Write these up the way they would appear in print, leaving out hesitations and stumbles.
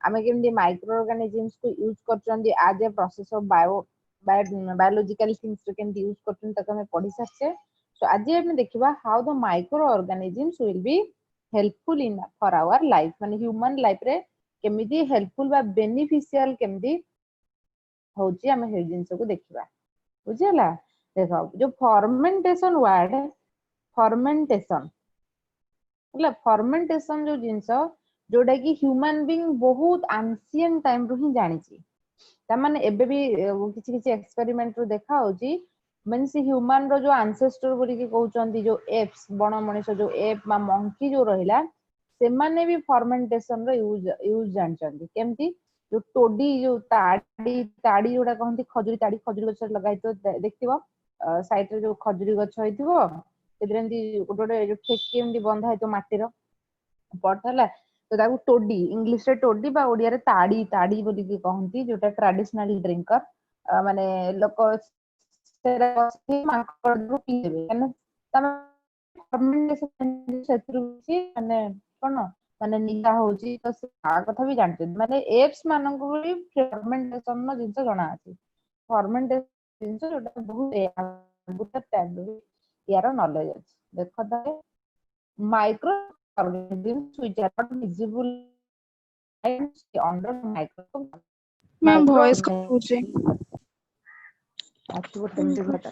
आमे केमदी micro organisms को यूज करचंदी as a process of biological things केमदी यूज करचंदी तक हमें पढ़ी सकछे। सो आज हम देखिबा how the micro organisms will be helpful in for our life, माने ह्यूमन लाइफ रे केमिदी हेल्पफुल बा बेनिफिशियल केमिदी होची हमें हे जिंस को देखिबा। बुझिला देखो जो फर्मेंटेशन वर्ड फर्मेंटेशन मतलब फर्मेंटेशन जो जिंस जोटा कि ह्यूमन बीइंग बहुत एंशिएंट टाइम रो ही जानि छी। त माने एबे भी किछि किछि एक्सपेरिमेंट रो देखा होची मींस ह्यूमन रो जो एंसेस्टर बोली के कहउचंदी जो एप्स बण मनुष्य जो एप मा मंकी जो रहिला से माने भी फर्मेंटेशन रो यूज जानचंदी केमती जो टोडी जो ताड़ी ताड़ी जोटा कहंती खजुरी गछ लगाइ तो देखथिबो साइड रे जो खजुरी गछ होइथिबो सेद्रेंदी गोटे जो ठेकी एमदी बंधा है तो माटीर पड़ला तो ताकू टोडी इंग्लिश रे टोडी बा ओडिया रे ताड़ी ताड़ी बोली के कहंती जोटा ट्रेडिशनल ड्रिंकर माने लोक सेरा बसी माकड़ रो पी देबे कने तमे फर्मेंटेशन सेत्रु छी माने कोन माने निगा होची तो आ कथा भी जानते माने एप्स मानन को भी फर्मेंटेशन न जिंस जणा अछि। फर्मेंटेशन जिंस जोटा बहुत गुड टाइम यार नॉलेज अछि। देखो ताले micro organisms which are not visible under microscope ma'am micro वॉइस कटुचे। ऑर्गेनिजम्स अच्छी गोटे मिनट घटा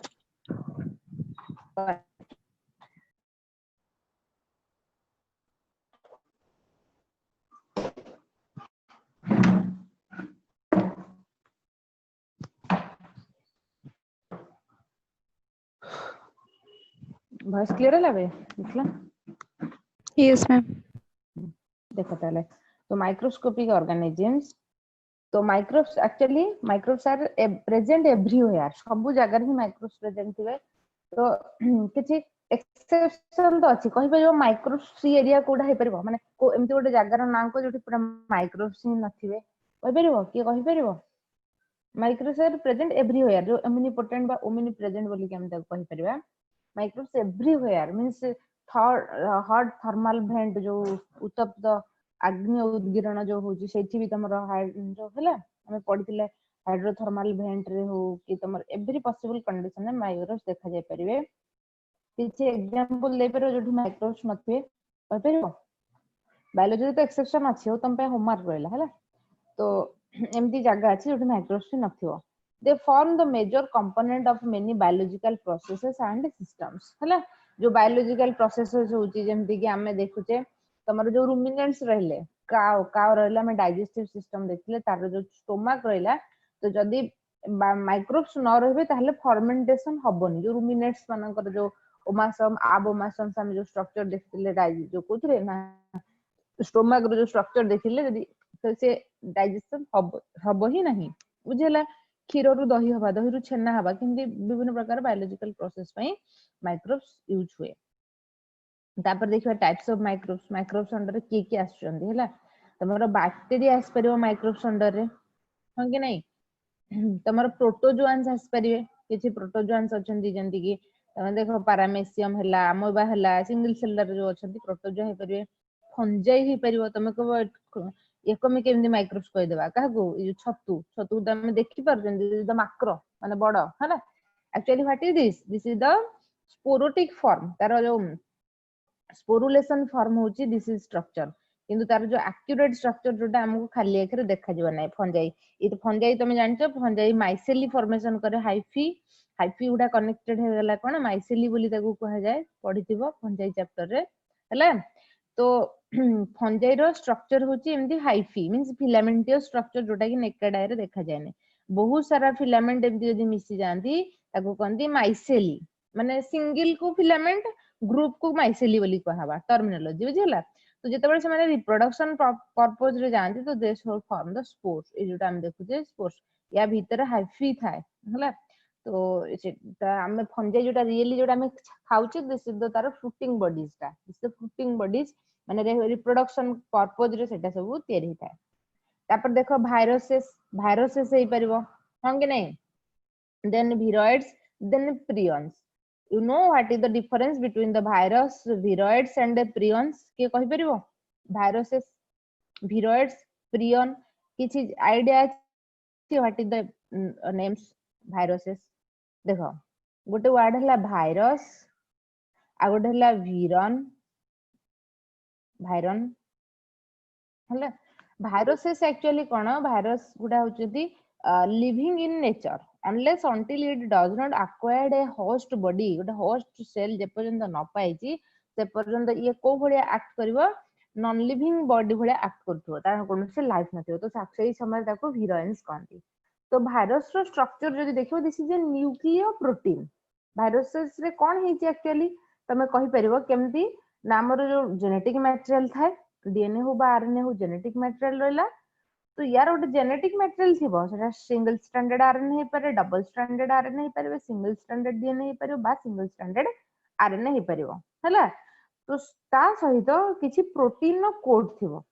वॉइस क्लियर है बे देखला यस मैम। देखो ताले तो माइक्रोस्कोपिक ऑर्गेनिजम्स तो microbes actually microbes are present everywhere सब जगह ही माइक्रोब्स प्रेजेंट थिबे तो किछि एक्सेप्शन तो अछि कहि परिबो माइक्रोब्स फ्री एरिया कोडा हे परिबो माने को एमति गोटे जगार नाम को जोटी पूरा माइक्रोब्स ही नथिबे कहि परिबो की कहि परिबो माइक्रोब्स आर प्रेजेंट एवरीवेयर जो ओमनिपोटेंट बा ओमनि प्रेजेंट बोली के हम तक कहि परिबा microbes everywhere means hot thermal vent जो उत्तप्त अग्नि उद्गिरण जो होची सेठी भी तमरो जो हला हमें पढ़िथिले हाइड्रोथर्मल वेंट रे हो कि तमर एवरी पॉसिबल कंडीशन में माइक्रोब्स देखा जाय परिबे। किछि एग्जांपल दे परिबो जोठी माइक्रोब्स नथिबे कहि परिबो बायोलॉजी तो एक्सेप्शन अछि हो तम पे होमवर्क रहला हला तो एमती जगह अछि जोठी microbes नथिबो they form the major component of many biological processes and systems हला जो biological processes होची जेमति कि हमें देखुचे तमरो जो रुमिनेंट्स रहले काव काव रहला में डाइजेस्टिव सिस्टम देखले तार जो स्टोमक रहला तो जदी माइक्रोब्स न रहबे ताहले फर्मेंटेशन हबोनी जो रुमिनेंट्स मानकर जो ओमासम आबोमासम हम जो स्ट्रक्चर देखले डाइजेस्ट जो कोथरे ना स्टोमक रो जो स्ट्रक्चर देखिले जदी तो से डाइजेशन हबो ही नहीं बुझेला क्षीर रु दही हवा दही रु छेना हवा किंतु विभिन्न प्रकार बायोलॉजिकल प्रोसेस पई माइक्रोब्स यूज हुए। तापर देखिबा types of microbes microbes under की आछंदी हैला तमरो बैक्टीरिया आस परिबो माइक्रोब्स अंडर रे हां कि नहीं तमरो प्रोटोजोआन्स आस परिबे किछि प्रोटोजोआन्स अछंदी जंती कि तमे देखो पैरामेसियम हैला अमोबा हैला सिंगल सेलर जो अछंती प्रोटोजो हे परिबे फंजाई हे परिबो तमे को एकमे केमदी माइक्रोब्स कहि देबा काहको ई छतु छतु तमे देखि परजंदी द माक्रो माने बडो हैला actually what is this is the sporadic form तार जो स्पोरुलेशन फॉर्म होची दिस इज स्ट्रक्चर किंतु तार जो एक्यूरेट स्ट्रक्चर जोटा हमको खाली आखरे देखा जीव नै फंजाई ई तो फंजाई तमे जानछो फंजाई माइसेली फॉर्मेशन करे हाइफी गुडा कनेक्टेड हे गला कोन माइसेली बोली ताको कहा जाय पढिथिबो फंजाई चैप्टर रे हैला तो फंजाई रो स्ट्रक्चर होची एमदी हाइफी मींस फिलामेंटियस स्ट्रक्चर जोटा कि नेकेड आय रे देखा जाय नै बहुत सारा फिलामेंट एमदी यदि मिसी जानती ताको कहंती माइसेली माने सिंगल को फिलामेंट ग्रुप को माइसेली बोली कहबा टर्मिनोलॉजी बुझिला तो जेतेबेले से माने रिप्रोडक्शन पर्पस रे जानती तो they should form the spores ए जोटा हम देखुजे स्पोर्स या भीतर हाइफी थाए हला तो सेटा हमें फंजाई जोटा रियली जोटा हमें खाउचे दिस इज द तार फ्रूटिंग बॉडीज ता दिस द फ्रूटिंग बॉडीज माने रिप्रोडक्शन पर्पस रे सेटा सब तयारी थाए। तापर देखो वायरसेस हे परिबो हां कि नहीं then viroids then prions you know what is the difference between the virus viroids and the prions के कहि परिबो viruses viroids प्रियन किछि आइडिया अछि what is the names viruses देखो गोटे वर्ड हला भाइरस आ गोटे हला वीरन भाइरन हला भाइरसेस एक्चुअली कोन भाइरस गुडा होचदी living in nature unless until it does not acquired a host body गोटे host cell जे पर्यंत न पाइची से पर्यंत ये को भलिया एक्ट करबो नॉन लिविंग बॉडी भलिया एक्ट करथो तार कोन से लाइफ नथियो तो साक्षी समय ताको वीरेंस कहंती तो भाइरस रो स्ट्रक्चर जदि देखियो this is A nucleo protein viruses रे कोन हेची एक्चुअली तमे कहि परिबो केमती ना हमर जो जेनेटिक मटेरियल थाए डीएनए हो बा आरएनए हो जेनेटिक मटेरियल रहला तो यार गोटे जेनेटिक मटेरियल थिबो सेटा सिंगल स्ट्रैंडेड आरएनए हे पारे डबल स्ट्रैंडेड आरएनए हे पारे सिंगल स्ट्रैंडेड डीएनए हे पारे बा सिंगल स्ट्रैंडेड आरएनए हे पारिबो हैला तो ता सहित किछि प्रोटीन नो कोड थिबो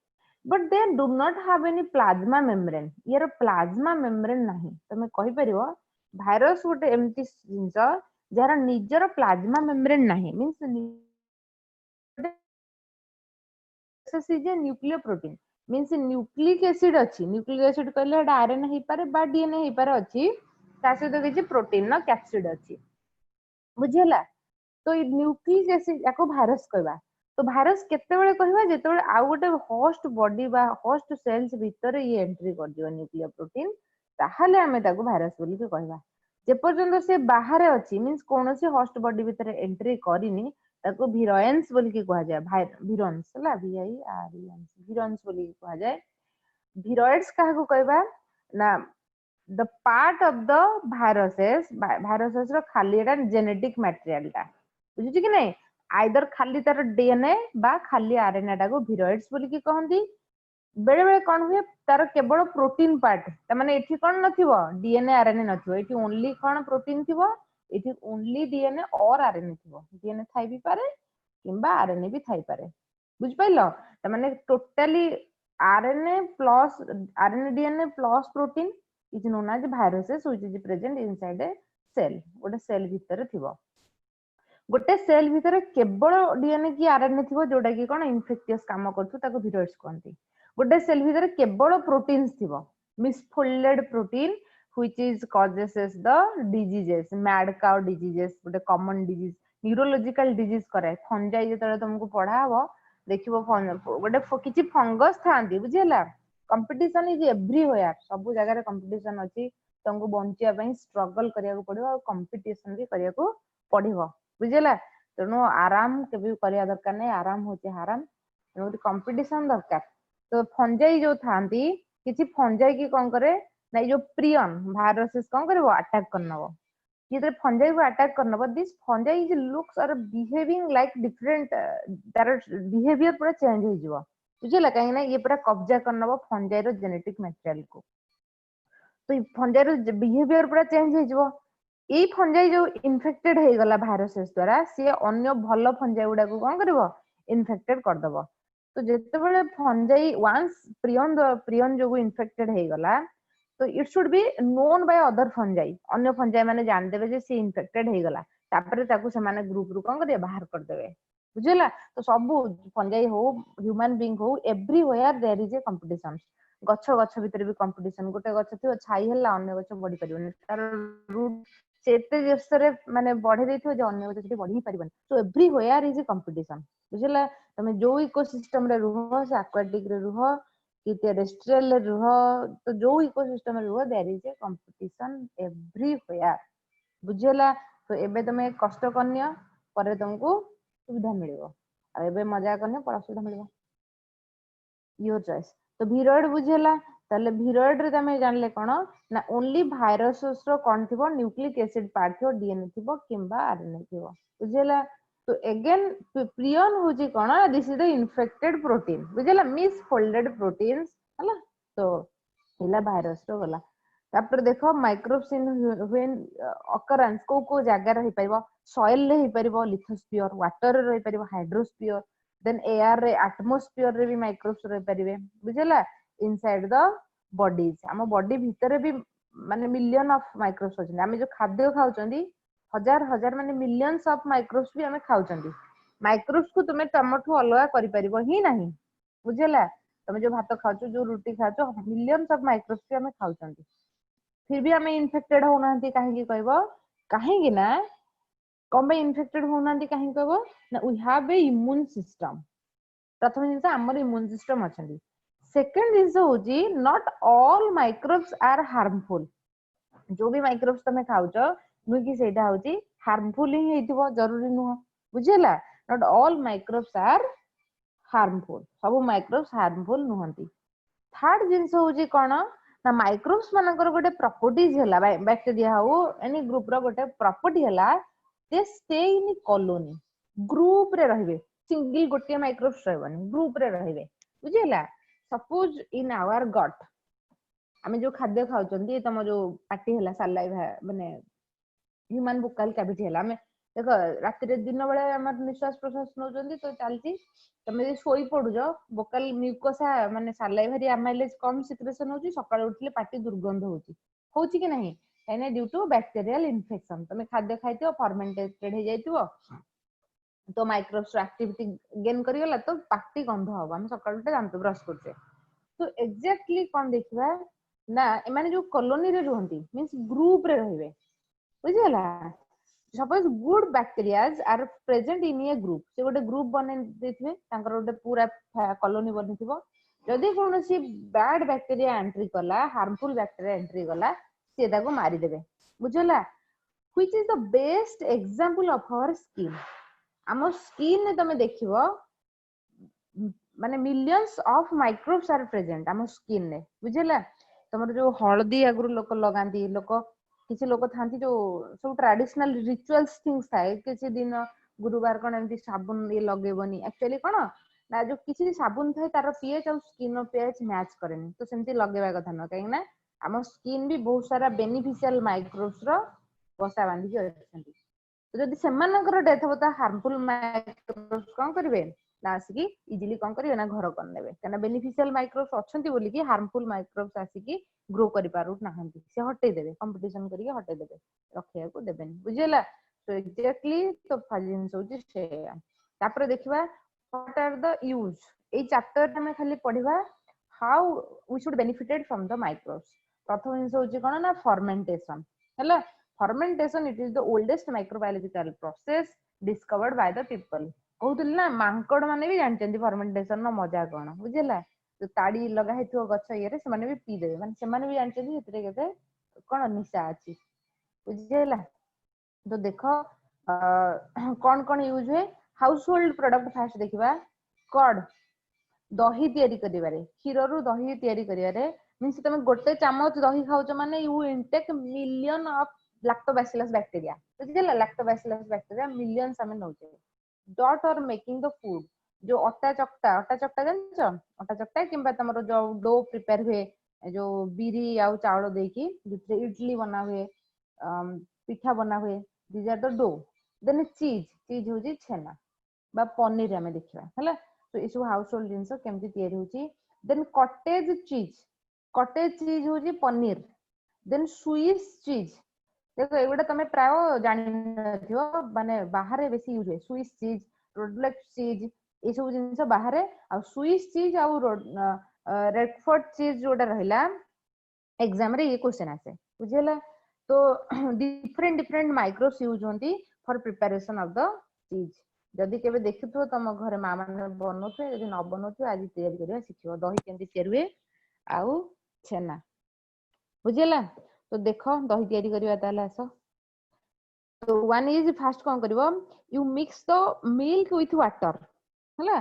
but they do not have any plasma membrane यार प्लाज्मा मेम्ब्रेन नाही तमे कहि परिबो भाइरस गोटे एमती जिंस जहार निजर प्लाज्मा मेम्ब्रेन नाही means is a nuclear protein means nucleic acid अछि न्यूक्लिक एसिड कहले एटा आरएनए हे पारे बा डीएनए हे पारे अछि ता सहित किछि प्रोटीन न कैप्सिड अछि बुझियला तो ई न्यूक्लिक एसिड याको भाइरस कहबा तो भाइरस केते बेले कहबा जेते बेले आ गोटे होस्ट बॉडी बा होस्ट सेल्स भीतर ये एंट्री कर दियो न्यूक्लियर प्रोटीन ताहाले हमें ताको भाइरस बोली के कहबा जे पर्यंत से बाहर अछि मींस कोनोसी होस्ट बॉडी भीतर एंट्री करिनी ताको वीरेंस बोली के कहा जाय वीरेंस हला VIRENS वीरेंस बोली के कहा जाय वीरोइड्स काहा को कहबा ना the part of the viruses रो खाली एटा जेनेटिक मटेरियल ता बुझिछि कि नै आइदर खाली तार डीएनए बा खाली आरएनए टा को वीरोइड्स बोली के कहंदी बेले बेले कोन हुए तार केवल प्रोटीन पार्ट त माने एठी कोन नथिबो डीएनए आरएनए नथिबो एठी ओनली कोन प्रोटीन थिबो एठी ओनली डीएनए और आरएनए थिबो डीएनए थाई भी पारे किंबा आरएनए भी थाई पारे बुझ पाइलो त माने totally RNA plus RNA DNA plus protein is known as viruses which is present inside a cell गोटे सेल भीतर थिबो गोटे सेल भीतर केवल डीएनए की आरएनए थिबो जोटा की कोन इन्फेक्टियस काम करथु ताको वीरोइड्स कहंती गोटे सेल भीतर केवल प्रोटीन्स थिबो misfolded protein which is causes the diseases mad cow diseases गोटे कॉमन डिजीज न्यूरोलॉजिकल डिजीज करे फंजाई जेतले तुमको पढ़ा हबो देखिबो गोटे किछि फंगस थांती बुझियला कंपटीशन इज एवरीवेयर सब जगह रे कंपटीशन अछि तुमको बंचिया पई स्ट्रगल करिया को पड़िबो और कंपटीशन भी करिया को पड़िबो बुझियला तेणु आराम केबे करिया दरकार नै आराम होचे हराम तेणु कंपटीशन दरकार तो फंजाई जो थांती किछि फंजाई की कोन करे ना जो प्रियन भाइरसेस कोन करबो अटैक करनबो जेते फंजाई को अटैक करनबो this fungi is looks are behaving like different तार बिहेवियर पूरा चेंज हो जिवो बुझियला काहे ना ये पूरा कब्जा करनबो फंजाई रो जेनेटिक मटेरियल को तो फंजाई रो बिहेवियर पूरा चेंज हो जिवो ए फंजाई जो इन्फेक्टेड हे गला भाइरसेस द्वारा से अन्य भलो फंजाई गुडा को कोन करबो इन्फेक्टेड कर दबो तो जेते बेले फंजाई वंस प्रियन जो इन्फेक्टेड हे गला तो it should be known by other fungi अन्य फंजाई माने जान देबे जे से इन्फेक्टेड हे गला तापरे ताको से माने ग्रुप रु कोन करे बाहर कर देबे बुझियला तो सब फंजाई हो ह्यूमन बीइंग हो everywhere there is a competition गछ गछ भीतर भी कंपटीशन गोटे गछ थियो छाई हला अन्य गछ बढ़ी परिबनी तार रूट सेते जसरे माने बढ़े देथियो जे अन्य गछ सेठी बढ़ी परिबनी so everywhere is a competition बुझियला तमे जो इकोसिस्टम रे रुहो से एक्वाटिक रे रुहो कि टेरेस्ट्रियल रे रुहो तो जो इकोसिस्टम रे रुहो there is a competition everywhere बुझियला तो एबे तमे कष्ट करनियो परे तुमको सुविधा मिलिबो आ एबे मजा करनियो पर सुविधा मिलिबो योर चॉइस तो वीरोइड बुझियला ताले वीरोइड रे तमे जानले कोन ना ओनली भाइरसेस रो कोन थिबो न्यूक्लिक एसिड पार्ट थियो डीएनए थिबो किंबा आरएनए थिबो बुझियला तो अगेन प्रियन होजी कोन this is the infected protein बुझियला मिसफोल्डेड प्रोटीन्स हला तो हिला भाइरस रो गला तापर देखो माइक्रोब्स इन व्हेन अकरेंस को जगह रही परिबो सॉइल रे ही परिबो लिथोस्फियर वाटर रे रही परिबो हाइड्रोस्फियर देन एयर रे एटमॉस्फियर रे भी माइक्रोब्स रही परिबे बुझियला इनसाइड द बॉडीज हम बॉडी भीतर भी माने मिलियन ऑफ माइक्रोब्स होचन हम जो खाद्य खाउचंदी हजार हजार माने मिलियंस ऑफ माइक्रोब्स भी हमें खाउचंदी माइक्रोब्स को तुमे टमाटो अलगा करि परिबो ही नहीं बुझियला तुम जो भात खाओ जो रुटी खाओ मिलियंस ऑफ माइक्रोब्स भी हमें खाउछंती फिर भी हमें इन्फेक्टेड होनांती काहे कहबो काहे ना कम इन्फेक्टेड होनांती काहे कहबो ना we have a immune system प्रथम जिनस हमर इम्यून सिस्टम अछंती सेकंड जिनस होजी not all microbes are harmful जो भी माइक्रोब्स तमे खाउछ नुई कि सेटा होची हार्मफुल ही हेतिबो जरूरी नुह बुझिला not all microbes are harmful सब माइक्रोब्स हार्मफुल नुहंती थर्ड जिनस होची कोन ना माइक्रोब्स मानकर गोटे प्रॉपर्टीज हला बैक्टीरिया हो एनी ग्रुप रो गोटे प्रॉपर्टी हला they stay in colony group रे रहिबे सिंगल गोटे माइक्रोब्स रहबनी ग्रुप रे रहिबे बुझिला सपोज इन आवर गट आमे जो खाद्य खाउचंती तम जो पार्टी हला सालाइवा माने ह्यूमन बुकाल कैविटी हला आमे देखो राति रे दिन बेले हमर निश्वास प्रश्वास नउचंती तो चालती तमे जे सोई पडुजो बुकाल म्यूकोसा माने सालाइवा एमाइलेज कम सिक्रेशन होची सकाळ उठले पार्टी दुर्गंध होची कि नहीं एने ड्यू टू बैक्टीरियल इन्फेक्शन तमे खाद्य खाइतो फर्मेंटेटेड हे जाइतो तो माइक्रोब्स एक्टिविटी गेन करिगला तो पार्टी गंध हो हम सकाळ उठे दांत ब्रश करछे तो एग्जैक्टली कोन देखबा ना माने जो कॉलोनी रे रहंती मींस ग्रुप रे रहिबे बुझिला suppose good bacterias are present in a group से गोटे ग्रुप बने देथिबे तांकर गोटे पूरा कॉलोनी बनिथिबो जदि कोनोसी बैड बैक्टीरिया एंट्री कला हार्मफुल बैक्टीरिया एंट्री कला से ताको मारी देबे बुझिला which is the best example of our skin आम स्किन ने तमे देखिबो माने millions of microbes are present आम स्किन ने बुझिला तमर जो हळदी आगुर लोक लगांती लोक किसी लोक थांती जो सब ट्रेडिशनल रिचुअल्स थिंग्स थाए किसी दिन गुरुवार कोन एमती साबुन ये लगेबनी एक्चुअली कोन ना जो किसी साबुन थाए तार पीएच और स्किन पीएच मैच करेनी तो सेमती लगेबा कथा न काहे ना आम स्किन भी बहुत सारा बेनिफिशियल माइक्रोब्स रो बसा बांधी के अछंती तो जदि सेमानकर डेथ हो तो हार्मफुल माइक्रोब्स कोन करिवे ना आसिकी इजिली कोन करिवे ना घर कर नेबे कना बेनिफिशियल माइक्रोब्स अछंती बोली कि हार्मफुल माइक्रोब्स आसिकी ग्रो करि पारु नाहंती से हटे देबे कंपटीशन करिके हटे देबे रखिया को देबेनी बुझिला तो एग्जैक्टली तो फाजिन सोची से तापर देखिबा what are the use a chapter में खाली पढिबा how we should benefited from the microbes प्रथम जिंस होची कोन ना फर्मेंटेशन हैला fermentation it is the oldest microbiological process discovered by the people कहउतली ना मांकड़ माने भी जानचंदी फर्मेंटेशन न मजा कोन बुझिला तो ताड़ी लगा हेथो गछ ये रे से माने भी पी देबे माने से माने भी जानचंदी हेतरे केते कोन निशा अछि बुझिला तो देखो कौन कौन यूज हुए हाउस होल्ड प्रोडक्ट फास्ट देखिबा कर्ड दही तयारी करिबारे क्षीर रु दही तयारी करिबारे मींस तमे गोटे चामच दही खाउछ माने you intake million of lactobacillus bacteria बुझिला लैक्टोबैसिलस बैक्टीरिया मिलियंस हमें नउचे डॉट और मेकिंग द फूड जो अटा चकटा जानछो अटा चकटा किंबा तमरो जो डो प्रिपेयर हुए जो बिरी आ चावल देकी जितरे इडली बना हुए पिठा बना हुए this are the dough then cheese होजी छेना बा पनीर हमें देखिबा हैला तो इस हाउस होल्ड जिंस केमती तयारी होची then cottage cheese होजी paneer then Swiss cheese देखो एगुडा तमे प्राय जानि नथियो माने बाहर बेसी यूज है स्विस चीज रोडलेक्स चीज ए सब जिंस बाहर आ स्विस चीज आ रेडफोर्ड चीज जोटा रहला एग्जाम रे ये क्वेश्चन आसे बुझिला तो डिफरेंट माइक्रोब्स यूज होंती for preparation of the cheese जदि केबे देखिथो तम घरे मां माने बनोथे जदि न बनोथे आज तैयारी करिया सिखियो दही केंती तैयारी हुए आउ छेना बुझिला तो देखो दही तैयारी करिया ताले आसो तो वन इज फास्ट कोन करबो you mix the milk with water हला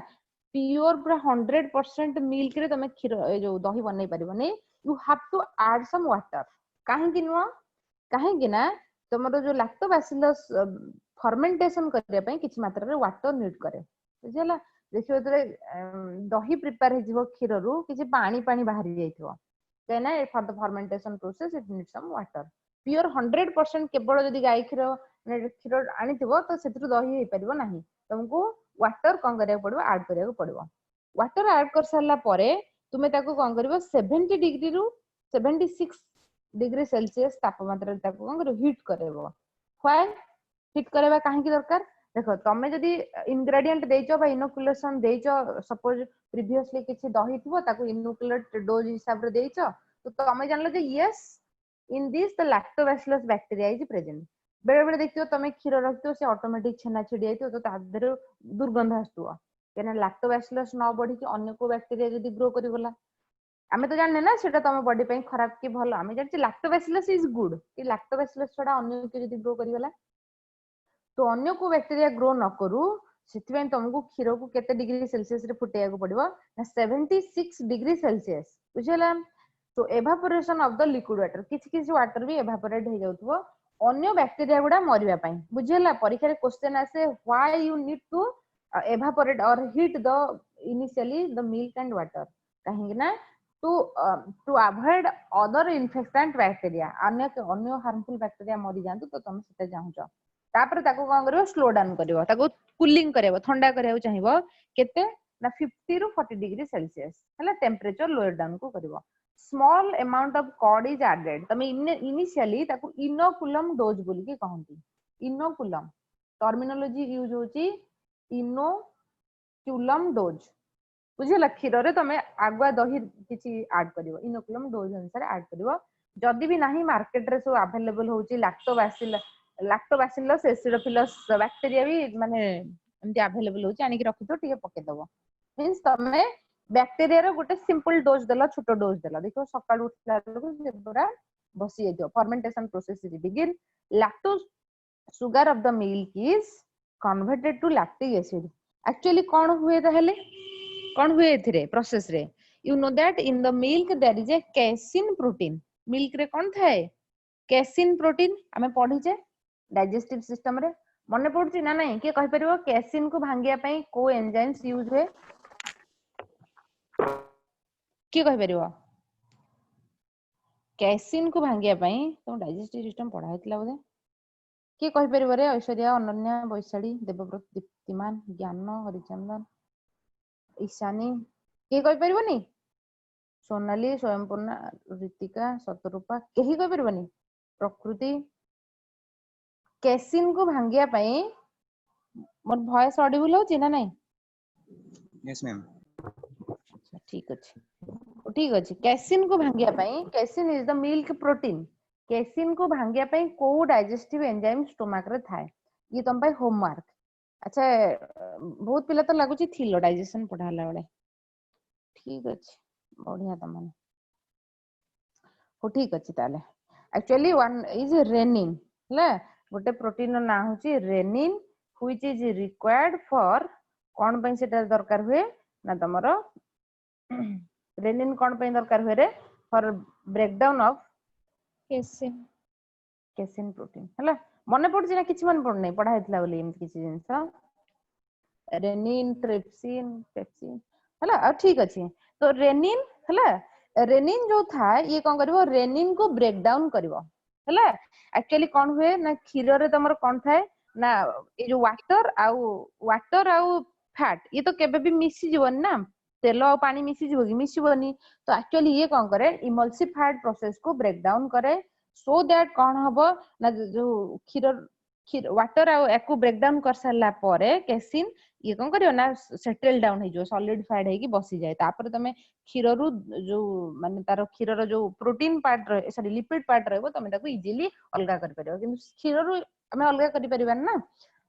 प्योर पूरा 100% मिल्क रे तमे खीर जो दही बनै परिबनी you have to add some water काहे कि नो काहे कि ना तमरो जो लैक्टोबैसिलस फर्मेंटेशन करिया पई किछि मात्रा रे वाटर नीड करे बुझिला देखियो तरे दही प्रिपेयर हे जिवो खीर रु किछि पानी बाहरी जाइथिवो कहना for the fermentation process it need some water pure 100% केवल जदि गाय खीर आनिथिवो तो सेतु दही हे परिबो नाही तुमको वाटर कोन करिया पड़िबो ऐड करिया पड़िबो वाटर ऐड कर सारला परे तुमे ताको कोन करबो 70 डिग्री रु 76 डिग्री सेल्सियस तापमात्रा ताको कोन करियो हीट करबो व्हाई हीट करबा काहे की दरकार देखो तमे जदी इंग्रेडिएंट देइचो बा इनोकुलेशन देइचो सपोज प्रीवियसली किछि दही थिबो ताको इनोकुलेट डोज हिसाब रे देइचो तो तमे जानलो जे yes in this the lactobacillus bacteria is present बेले बेले देखियो तमे क्षीर रखियो से ऑटोमेटिक छेना छिड़ी आइतो तो तादर दुर्गंध आस्तुवा केना लैक्टोबैसिलस न बढ़ी कि अन्य को बैक्टीरिया जदी ग्रो करि गला आमे तो जानने ना सेटा तम बॉडी पे खराब कि भलो आमे जानछि लैक्टोबैसिलस इज गुड कि लैक्टोबैसिलस छोडा अन्य के जदी ग्रो करि गला तो अन्य को बैक्टीरिया ग्रो न करू सेथिबें तुमको क्षीर को केते डिग्री सेल्सियस रे फुटेया को पड़िबो ना 76 डिग्री सेल्सियस बुझला तो evaporation of the liquid water किछि किछि वाटर भी एवापोरेट हो जाउथबो अन्य बैक्टीरिया गुडा मरिबा पई बुझला परीक्षा रे क्वेश्चन आसे why you need to evaporate or heat the initially the milk and water kahingi na to avoid other infectant bacteria अन्य harmful bacteria मरि जानतु तो तुम सेटा चाहूचो तापर ताको कोन करिवो स्लो डाउन करिवो ताको कूलिंग करिवो ठंडा करिवो चाहिबो केते ना 50 ରୁ 40 डिग्री सेल्सियस हला टेंपरेचर लोअर डाउन को करिवो small amount of curd is added तमे इनिशियली ताको इनोकुलम डोज बोली के कहंती इनोकुलम टर्मिनोलॉजी यूज होची इनोकुलम डोज बुझिला क्षीर रे तमे आगुआ दही किछि ऐड करिवो इनोकुलम डोज अनुसार ऐड करिवो जदी भी नाही मार्केट रे सो अवेलेबल होची लैक्टोबैसिलस एसिडोफिलस बैक्टीरिया भी माने एमती अवेलेबल होची आनी कि रखि तो ठीक पके दबो मींस तमे बैक्टीरिया रो गोटे सिंपल डोज देला छोटो डोज देला देखो सकाळ उठला लोग से पूरा बसी जाइतो fermentation process is begin lactose sugar of the milk is converted to lactic acid actually kon हुए ताहले kon हुए एथिरे प्रोसेस रे you know that in the milk there is a casein protein milk रे kon थाए casein protein हमें पढी जे digestive system रे मने पडुची ना नहीं के कहि परिबो casein को भांगिया पई को एंजाइम्स यूज हुए के कहि परिबो casein को भांगिया पई तो डाइजेस्टिव सिस्टम पढा हेतला बोले किए कहि परिबो रे ऐश्वर्या अनन्या वैशाली देवव्रत दीप्तिमान ज्ञान हरिचंदन ईशानी किए कहि परिबोनी सोनाली स्वयंपूर्णा ऋतिका शतरूपा केही कहि परिबोनी प्रकृति कैसिन को भांगिया पई मोर वॉइस ऑडिबल होची ना नहीं यस मैम अच्छा ठीक अछि कैसिन को भांगिया पई casein is the milk protein casein को भांगिया पई को डाइजेस्टिव एंजाइम स्टोमक रे थाए ये तुम पाई होमवर्क अच्छा बहुत पिला तो लागुची थिलो डाइजेशन पढाला बेले ठीक अछि बढ़िया तमन हो ठीक अछि ताले एक्चुअली वन इज रेनिन ले गोटे प्रोटीन ना होची rennin which is required for कोन पई सेटा दरकार हुए ना तमरो रेनिन कोन पई दरकार हुए रे for breakdown of casein protein हला मने पडछि ना किछि मन पड नै पढा हेतला बोली एम किछि जिंस रेनिन ट्रिप्सिन पेप्सिन हला ठीक अछि तो रेनिन हला रेनिन जो था ये कोन करबो रेनिन को ब्रेक डाउन करबो हला एक्चुअली कोन हुए ना क्षीर रे तमर कोन थाए ना ए जो वाटर आउ फैट ये तो केबे भी मिसी जीवन ना तेल और पानी मिसी जीवो कि मिसीबोनी तो एक्चुअली ये कोन करे इमल्सिफाइड प्रोसेस को ब्रेक डाउन करे सो दैट कोन हबो ना जो क्षीर वाटर आ एको ब्रेक डाउन कर सारला परे कैसिन ये कोन करियो ना सेटल डाउन हे जो सॉलिडिफाइड हे कि बसी जाए तापर तमे क्षीर रु जो माने तार क्षीर रो जो प्रोटीन पार्ट रे सॉरी लिपिड पार्ट रहबो तमे ताको इजीली अलगा कर परियो किंतु क्षीर रु हमें अलगा करि परिबान ना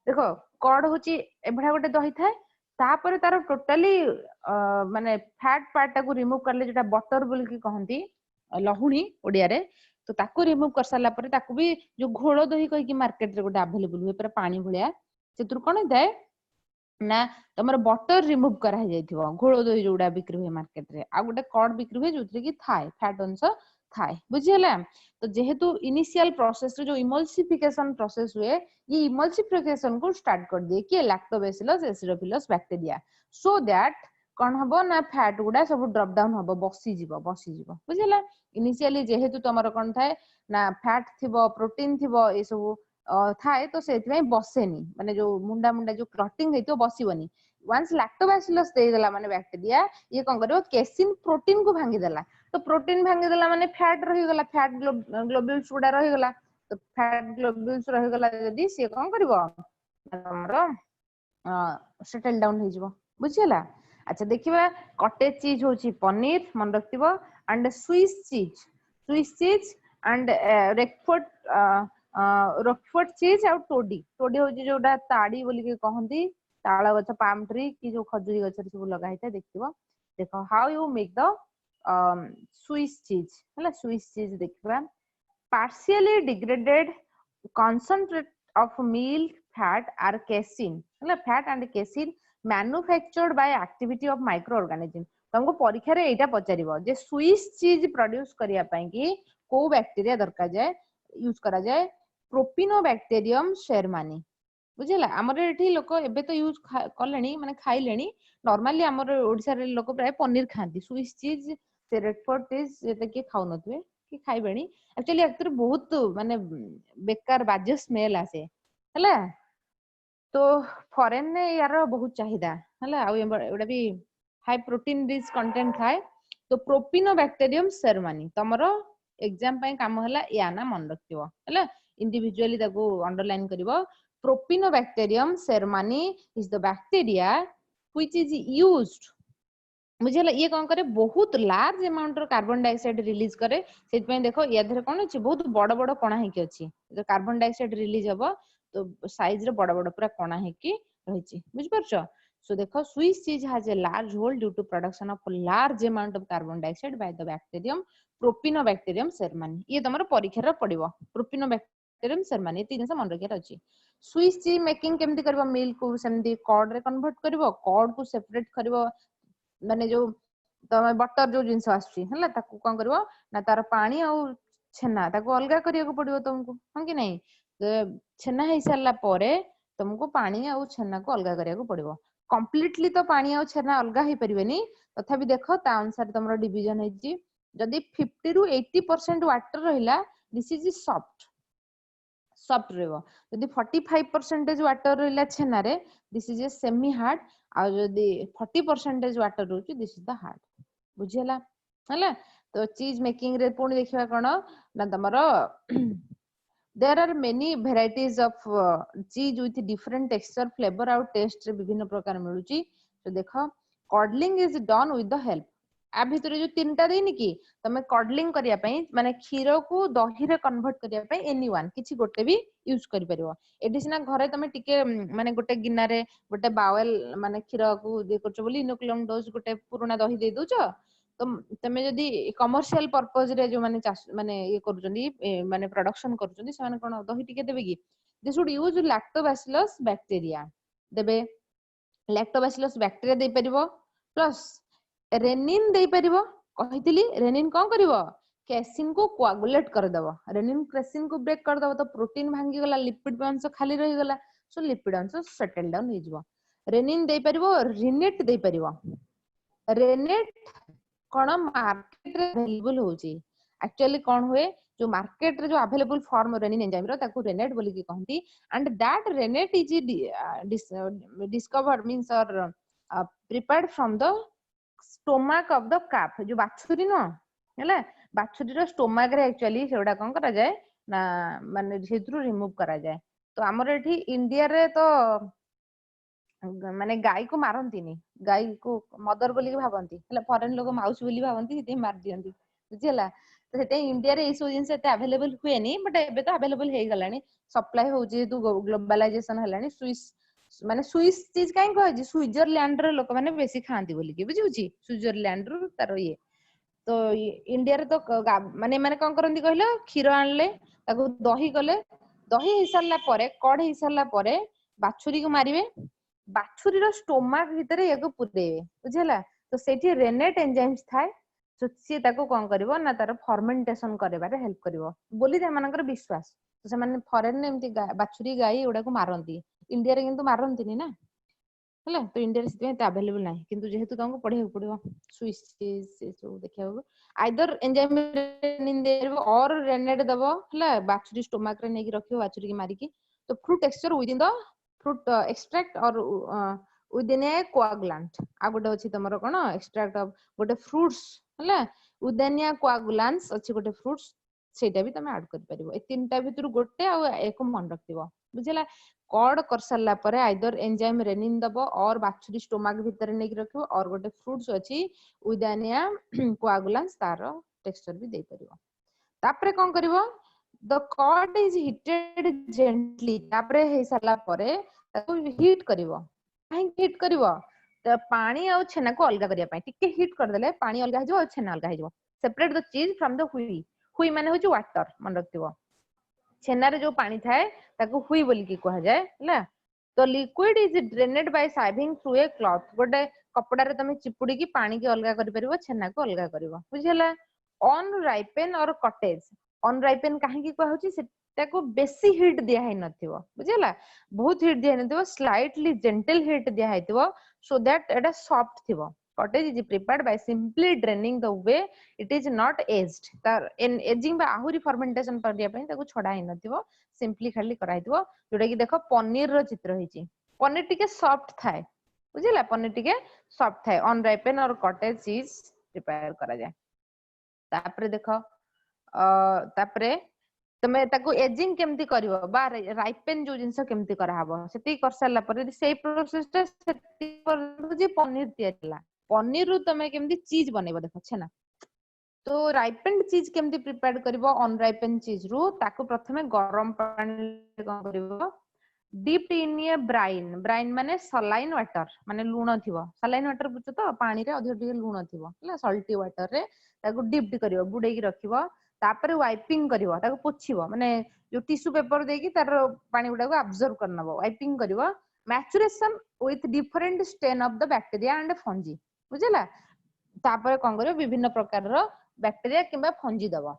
देखो कॉड होची एभडा गोटे दही थाए तापर तार टोटली माने फैट पार्ट टाको रिमूव करले जेटा बटर बोल की कहंती लहुणी ओडिया रे तो ताको रिमूव कर साला परे ताको भी जो घोळ दही कहि कि मार्केट रे गोटे अवेलेबल हुए पर पानी भलिया सेतुर कोन दाए ना तमर बटर रिमूव करा हे जाइथिबो घोळ दही जोडा बिक्री हुए मार्केट रे आ गोटे कॉड बिक्री हुए जोथरे कि थाए फैट अंश थाए बुझियला तो जेहेतु इनिशियल प्रोसेस रे जो इमल्सिफिकेशन प्रोसेस हुए ये इमल्सिफिकेशन को स्टार्ट कर दिए कि lactobacillus acidophilus bacteria so that कोन हबो ना फैट गुडा सब ड्रॉप डाउन हबो बसी जीवो बुझियला इनिशियली जेहेतु तमर कोन थाए ना फैट थिबो प्रोटीन थिबो ए सब थाए तो सेथि बसेनी माने जो मुंडा जो क्लॉटिंग हेतो बसिबनी वंस लैक्टोबैसिलस दे देला माने बैक्टीरिया ये कोन करबो कैसिन प्रोटीन को भांगी देला तो प्रोटीन भांगी देला माने फैट रही गला फैट ग्लोब्यूल्स गुडा रही गला तो फैट ग्लोब्यूल्स रही गला जदी से कोन करबो हमरो सेटल डाउन हो जिवो बुझिला। अच्छा देखिबा कॉटेज चीज होची पनीर मन रखिबो and Swiss cheese and Roquefort cheese or Todi होची जोडा ताड़ी बोली के कहंती ताଳ गछ पाम ट्री की जो खजूरी गछ रे सब लगा हिता देखिबो। देखो how you make the Swiss cheese हला स्विस चीज देखिबा partially degraded concentrate of milk fat are casein मतलब fat and casein manufactured by activity of microorganism। तुमको परीक्षा रे एटा पचारिबो जे स्विस चीज प्रोड्यूस करिया पई कि को बैक्टीरिया दरकार जाय यूज करा जाय प्रोपिनोबैक्टीरियम शेरमानी बुझिला। हमर एठी लोक एबे तो यूज करलेनी माने खाइलेनी नॉर्मली हमर ओडिसा रे लोक प्राय पनीर खांती स्विस चीज से रेडफोर्ड चीज एते के खाउ नथुए कि खाइबेनी एक्चुअली एक्टर बहुत माने बेकार बाजे स्मेल आसे हला। तो फॉरेन ने यार बहुत चाहिदा हला आ एडा भी हाई प्रोटीन रिच कंटेंट थाए। तो प्रोपिनोबैक्टीरियम शेरमानी तमरो एग्जाम पई काम हला या ना मन रखियो हला इंडिविजुअली ताको अंडरलाइन करिवो। Propionibacterium shermanii is the bacteria which is used बुझिला ये कौन करे बहुत लार्ज अमाउंट रो कार्बन डाइऑक्साइड रिलीज करे सेति देखो या धरे कोन अछि बहुत बड़ बड़ कणा हेकी अछि जो कार्बन डाइऑक्साइड रिलीज हबो तो साइज रे बड़ बड़ पूरा कणा हेकी रहिछि बुझ परछो। सो देखो Swiss cheese has a large hole due to production of large amount of carbon dioxide by the bacterium propionibacterium shermanii ये तमरो परीक्षा रे पडिबो प्रोपिनोबैक्टीरियम शेरमानी तीन से मन रखिया अछि। स्विस चीज मेकिंग केमति करबो मिल्क को सेमति कर्ड रे कन्वर्ट करबो कर्ड को सेपरेट करबो माने जो तमे बटर जो जिंस आछि हला ताकू कोन करबो ना तार पानी आ छेना ताकू अलगा करिया को पडिबो तुमको हम कि नहीं छेना हे सारला परे तुमको पानी आ छेना को अलगा करिया को पडिबो कंप्लीटली तो पानी आ छेना अलगा हे परिबेनी तथा भी देखो ता अनुसार तमरो डिवीजन हे जी जदी 50 रु 80% वाटर रहिला दिस इज सॉफ्ट रहबो जदी 45% वाटर रहिला छेना रे this is a semi hard आ जदी 40% वाटर रहउची दिस इज द हार्ड बुझियला हला। तो चीज मेकिंग रे पुणी देखिबा कोन ना तमरो there are many varieties of cheese with different texture flavor और taste रे विभिन्न प्रकार मिलुची। तो देखो curdling is done with the help आ भितरे जो तीनटा देनी कि तमे कॉडलिंग करिया पई माने क्षीर को दही रे कन्वर्ट करिया पई एनीवन किछि गोटे भी यूज करि परिबो। एडी सिना घरे तमे टिके माने गोटे गिन्ना रे गोटे बावेल माने क्षीर को दे करछ बोली इनोकुलम डोज गोटे पुराना दही दे दोछ तो तमे जदी कमर्शियल पर्पस रे जो माने माने ये करूचंदी माने प्रोडक्शन करूचंदी से माने कोन दही टिके देबे कि they should use lactobacillus bacteria देबे लैक्टोबैसिलस बैक्टीरिया दे परिबो प्लस रेनिन दे परिबो कहितली रेनिन कोन करिवो कैसिन को कोआगुलेट कर दबो रेनिन कैसिन को ब्रेक कर दबो तो प्रोटीन भांगी गला लिपिड अंश खाली रही गला सो लिपिड अंश सेटल डाउन हो जिवो। रेनिन दे परिबो रिनेट दे परिबो रेनेट कोन मार्केट रे अवेलेबल होची एक्चुअली कोन हुए जो मार्केट रे जो अवेलेबल फॉर्म रेनिन एंजाइम रो ताको रेनेट बोली की कहंती and that rennet is discovered means or prepared from the stomach of the calf जो बाछुरी न हैला बाछुरी रो स्टोमक रे एक्चुअली सेडा कोन करा जाय ना माने सेथु रिमूव करा जाय। तो हमर एठी इंडिया रे तो माने गाय को मारंतीनी गाय को मदर बोली के भाबंती हैला फॉरेन लोग माउस बोली भाबंती सेते मार दियंती बुझिला। तो सेते इंडिया रे इस जिंस एते अवेलेबल हुए नी बट एबे तो अवेलेबल हे गलानी सप्लाई होजी तू ग्लोबलाइजेशन हलानी स्विस माने स्विस चीज काई कहजी स्विट्जरलैंड रो लोक माने बेसी खांती बोली के बुझिउची स्विट्जरलैंड रो तारो ये तो इंडिया रे तो माने माने कोन करंती कहलो क्षीर आनले ताको दही कले दही हिसारला परे कड हिसारला परे बाछुरी को मारिबे बाछुरी रो स्टोमक भीतर याको पुरेबे बुझिला। तो सेठी रेनेट एंजाइम्स थाए तो सी ताको कोन करबो ना तार फर्मेंटेशन करबारे हेल्प करबो बोली जे मानकर विश्वास। तो से माने फॉरेन ने एमती बाछुरी गाई एडा को मारंती इंडिया रे किंतु मारंतीनी ना हैला। तो इंडिया रे सिते अवेलेबल नाही किंतु जेहेतु तुमको पढे पड़िबो स्विस चीज से सब देखियो आइदर एंजाइम रेनिन देबो और रेनेट दबो हैला बाछुरी स्टोमक रे नेकी रखियो बाछुरी के मारी की। तो fruit texture with in the fruit extract और विदिन ए कोआगुलेंट आ गोटे अछि तमरो कोन एक्सट्रैक्ट ऑफ गोटे फ्रूट्स हैला विदिन ए कोआगुलेंट्स अछि गोटे फ्रूट्स सेटा भी तमे ऐड कर परिबो ए तीनटा भितर गोटे आ एको मन रखिबो बुझला कॉर्ड कर सारला परे आइदर एंजाइम रेनिन दबो और बाछुरी स्टोमक भीतर नेक रखिबो और गोटे फ्रूट्स अछि उदानिया कोआगुलेंस तार टेक्सचर भी दे परिबो तापरे कोन करिवो the curd is heated gently तापरे हे सारला परे ताको हीट करिवो काहे हीट करिवो त पानी और छेना को अलगा करिया पई टिके हीट कर देले पानी अलगा हो और छेना अलगा हो सेपरेट द चीज फ्रॉम द हुई हुई माने होची वाटर मन रखिबो छेना रे जो पानी थाए ताको हुई बोली की कहा जाए हैला तो liquid is drained by sieving through a cloth गोटे कपड़ा रे तमे चिपुडी की पानी के अलगा करि परिबो छेना को अलगा करिवो बुझिला ऑन राइपेन और कटेज ऑन राइपेन काहे की कहा होची सेटा को बेसी हीट दिया है नथिवो बुझिला बहुत हीट दिया नथिवो स्लाइटली जेंटल हीट दिया हैतिवो so that Etah soft थिवो cottage is prepared by simply draining the way it is not aged तार इन एजिंग बा आहुरी फर्मेंटेशन पर दिया पई ताको छडा हि नथिवो सिंपली खाली कराइथिवो जोडा की देखो पनीर रो चित्र हिची पनीर टिके सॉफ्ट थाए बुझिला पनीर टिके सॉफ्ट थाए ऑन राइपेन और कॉटेज चीज प्रिपेयर करा जाय तापरे देखो तापरे तमे ताको एजिंग केमती करिवो बा राइपेन जो जिंस केमती करा हबो सेती कर सारला पर सेई प्रोसेस ता सेती पर जे पनीर तियाला पनीर रु तमे केमती चीज बनेबो देखो छेना तो राइपेंड चीज केमती प्रिपेयर करिवो अन राइपेंड चीज रु ताको प्रथमे गरम पानी कोन करिवो dipped in a brine brine माने सलाइन वाटर माने लूण थिवो सलाइन वाटर बुझ तो पानी रे अधिक टिके लूण थिवो हला सॉल्टी वाटर रे ताको डिप्ड करिवो बुडे की रखिवो तापर वाइपिंग करिवो ताको पोछिवो माने जो टिश्यू पेपर देकी तार पानी गुडा को अब्जॉर्ब करनबो वाइपिंग करिवो maturation with different strain of the bacteria and fungi बुझला तापर कोन करिवो विभिन्न प्रकार रो बैक्टीरिया किबा फंजी दबो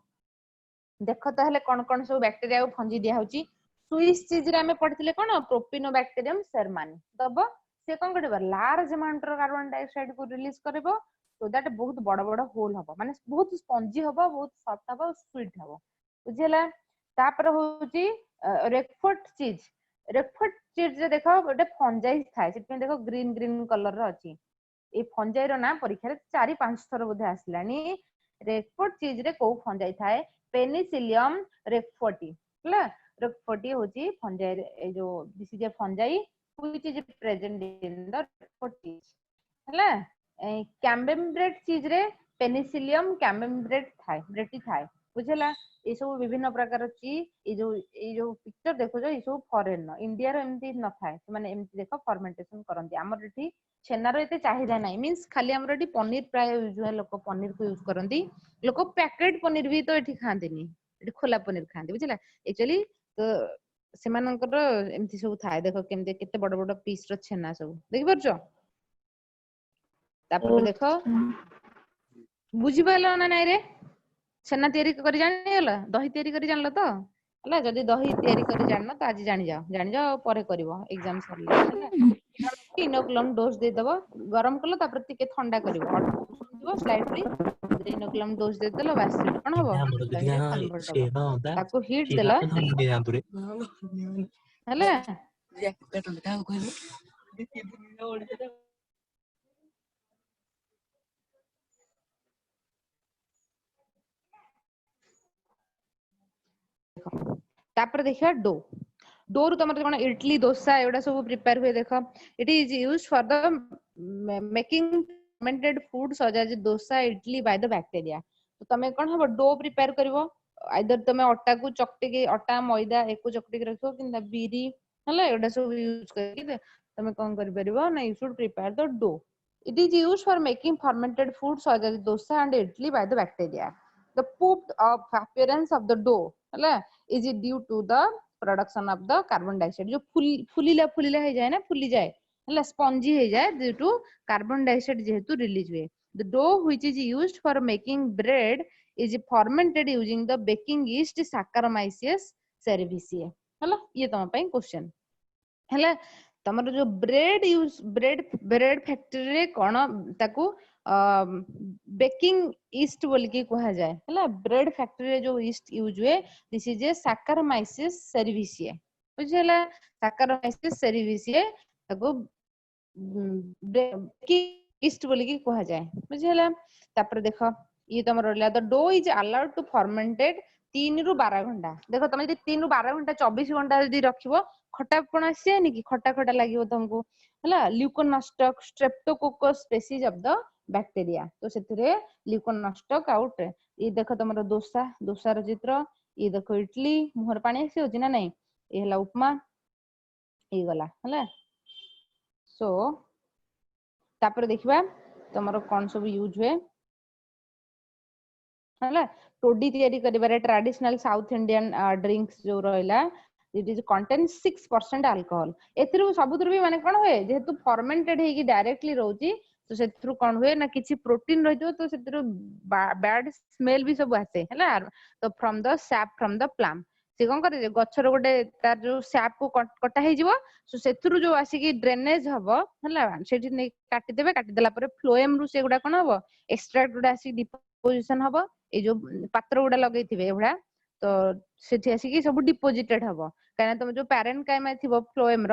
देखो ताहले कोन कोन सब बैक्टीरिया को फंजी दिया होची स्विस चीज रे हमें पढ़थिले कोन प्रोपिनोबैक्टीरियम शर्मानी दबो से कोन करिवो लार्ज अमाउंट रो कार्बन डाइऑक्साइड को रिलीज करबो सो दैट बहुत बड़ बड़ होल हबो माने बहुत स्पंजी हबो बहुत सॉफ्ट हबो स्वीट हबो बुझिला तापर होची रेकफोर्ट चीज रे देखो गोटे फंजाई थाए सिटमे देखो ग्रीन ग्रीन कलर रो अछि ए फंजाई रो ना परीक्षा रे 4-5 थर बोधे आसलानी रेकफोर्ट चीज रे को फंजाई थाए पेनिसिलियम रेकफोर्टी हला रेकफोर्टी होची फंजाई ए जो this is a fungi which is present in the Roquefort cheese हला कैम्बेम्ब्रेट चीज रे पेनिसिलियम कैम्बेम्ब्रेट थाए ब्रेटी थाए बुझला ए सब विभिन्न प्रकार ची ए जो पिक्चर देखो जो ए सब फॉरेन इंडिया रो एमती न थाए माने एमती देखो फर्मेंटेशन करंती हमर एठी छेना रो एते चाहिदा नाही मींस खाली हमर एठी पनीर प्राय यूज हुए लोक पनीर को यूज करंती लोक पैकेट पनीर भी तो एठी खांतीनी एठी खोला पनीर खांती बुझला एक्चुअली तो सेमानकर एमती सब थाए देखो केमते केते बड़ बड़ पीस रो छेना सब देखि परछो तापर देखो बुझी पाइलो ना नाही रे छेना तयारी करी जानि गेला दही तयारी करी जानलो तो हला जदी दही तयारी करी जाननो तो आज जानि जाओ परे करिवो एग्जाम सरला हला इनोकुलम डोज दे दबो गरम कलो तापर टिके ठंडा करिवो अल्प दिवो स्लाइटली इनोकुलम डोज दे देलो बस सेट कोन हबो दही रे कन्वर्ट हबो ताको हीट देला हला तापर देखिया डो डो रु तमर कोन इडली डोसा एडा सब प्रिपेयर हुए देखो it is used for the making fermented food such as dosa idli by the bacteria तो तमे कोन हबो डो प्रिपेयर करबो आइदर तमे आटा को चकटी के आटा मैदा एको चकटी के रखो किंदा बीरी हला एडा सब यूज करके तमे कोन कर परबो ना you should prepare the dough it is used for making fermented food such as dosa and idli by the bacteria the pooped of appearance of the dough हला is it due to the production of the carbon dioxide जो फुलीला हे जाए ना fully जाए हला spongy हे जाए due to carbon dioxide जेहेतु release हुए the dough which is used for making bread is fermented using the baking yeast Saccharomyces cerevisiae हला ये तम पई क्वेश्चन हला तमरो जो ब्रेड फैक्ट्री रे कोन ताकू बेकिंग ईस्ट बोल के कहा जाए हला ब्रेड फैक्ट्री रे जो ईस्ट यूज हुए this is A Saccharomyces cerevisiae बुझला Saccharomyces cerevisiae ताको बेकिंग ईस्ट बोल के कहा जाए बुझला तापर देखो ये तमर रहला the dough is allowed to fermented 3 रु 12 घंटा देखो तमे 3 रु 12 घंटा 24 घंटा जदी रखिबो खट्टापण आसेनी कि खट्टा खट्टा लागिवो तुमको हला leuconostoc streptococcus species of the bacteria तो सेतिरे ल्यूकोनस्टक आउट ये देखो तमरो दोसार चित्र ये देखो इडली मुहर पानी आसी होची ना नहीं ये हला उपमा ये गला हला सो तापर देखिबा तमरो कोन सब यूज हुए हला टोडी तयारी करिबारे ट्रेडिशनल साउथ इंडियन ड्रिंक्स जो रहला इट इज कंटेन 6% अल्कोहल एथरु सबुतर भी माने कोन होए जेहेतु फर्मेंटेड हेकी डायरेक्टली रहउची तो सेथरु कोन होए ना किछि प्रोटीन रहितो तो सेथरु बैड स्मेल भी सब आसे हला तो from the sap from the palm से कोन करे गछर गोटे तार जो सैप को कटा हे जिवो सो सेथरु जो आसी की ड्रेनेज हबो हला सेठी नै काटी देबे काटी देला परे फ्लोएम रु से गुडा कोन हबो एक्सट्रैक्ट गुडा आसी डिपोजिशन हबो ए जो पात्र गुडा लगैथिबे एबडा तो सेठी आसी की सब डिपोजिटेड हबो काना तुम जो पैरेनकाइमा थिबो फ्लोएम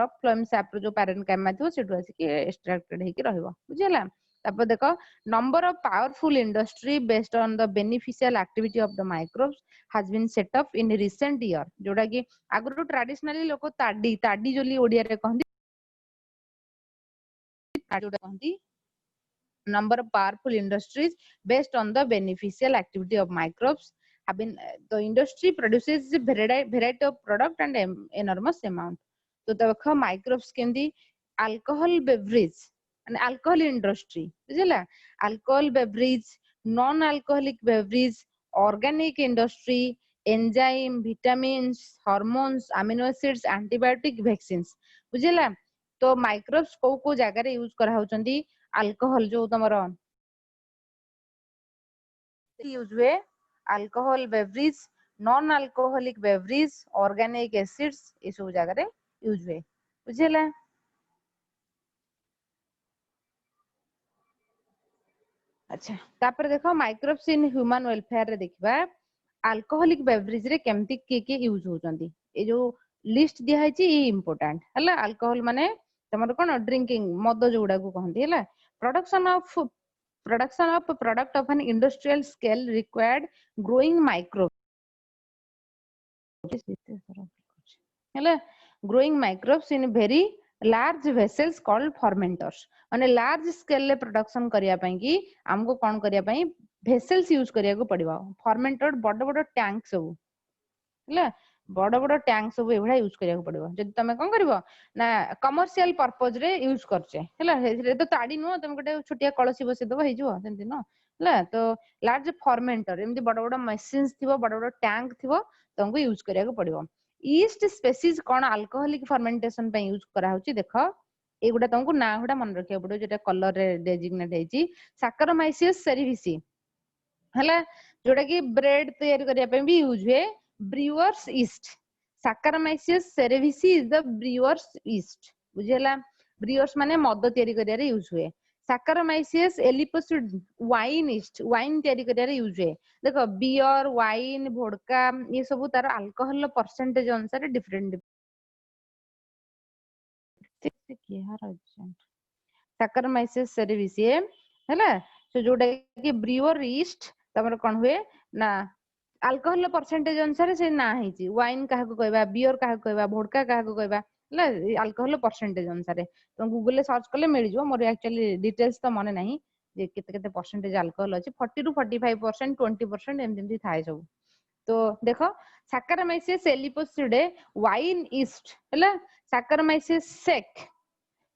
सैप रो जो पैरेनकाइमा थिबो सेठु आसी की एक्सट्रैक्टेड हे की रहइबो बुझिला तापर देखो number of powerful industry based on the beneficial activity of the microbes has been set up in recent year जोडा की आगु ट्रेडिशनली लोक ताडी जोली ओडिया रे कहंदी जोडा कहंदी number of powerful industries based on the beneficial activity of microbes have been the industry produces a variety of product and enormous amount तो देखो microbes केंदी alcohol beverage and alcohol industry बुझला alcohol beverage non alcoholic beverage organic industry enzyme vitamins hormones amino acids antibiotic vaccines बुझला तो microbes को जगह रे use करा होचंदी alcohol जो तमरो यूज हुए alcohol beverage non alcoholic beverage organic acids ये सब जगह रे यूज हुए बुझिला अच्छा तापर देखो माइक्रोब्स इन ह्यूमन वेलफेयर रे देखबा अल्कोहलिक बेवरेज रे केमती के यूज होचंदी ए जो लिस्ट दिया है ची इंपोर्टेंट हला अल्कोहल माने तमरो कोन ड्रिंकिंग मद जोडा को कहंदी हला production of product of an industrial scale required growing microbes growing microbes in very large vessels called fermenters माने large scale ले production करिया पई की हमको कोन करिया पई vessels यूज करिया को पड़िबा fermented बड़ बड़ टैंक सब हला बड़ बड़ टैंक सब एभडा यूज करिया को पड़िबो जदि तमे कोन करबो ना कमर्शियल पर्पस रे यूज करछे हला हेरे तो ताडी नो तमे गोटे छोटिया कळसी बसे दबो हे जिवो सेंति नो हला तो लार्ज फर्मेंटर एमति बड़ बड़ मशीन्स थिबो बड़ बड़ टैंक थिबो तमको यूज करिया को पड़िबो ईस्ट स्पीसीज कोन अल्कोहलिक फर्मेंटेशन पे यूज करा होची देखो एगुडा तमको ना गुडा मन रखिया पड़ो जेटा कलर रे डेजिग्नेट हेची सैक्चारोमाइसिस सेरेविसी हला जोडा की ब्रेड तयार करिया पे भी यूज हुए brewers yeast Saccharomyces cerevisiae is the brewer's yeast बुझेला ब्रूअर्स माने मद तयारी करिया रे यूज हुए Saccharomyces elepicid wine east wine तयारी करिया रे यूज हुए देखो बियर वाइन वोडका ये सब तार अल्कोहल परसेंटेज अनुसार डिफरेंट Saccharomyces cerevisiae हैला सो जोडा की ब्रूअर ईस्ट तमर कोन हुए ना अल्कोहल परसेंटेज अनुसार से ना हेची वाइन काहा को कहबा बियर काहा को कहबा वोडका काहा को कहबा हला अल्कोहल परसेंटेज अनुसार तो गूगल ले सर्च करले मिल जिवो मोर एक्चुअली डिटेल्स तो माने नाही जे केते केते परसेंटेज अल्कोहल अछि 40 टू 45% 20% एमति थाए सब तो देखो Saccharomyces elepicide वाइन ईस्ट हला Saccharomyces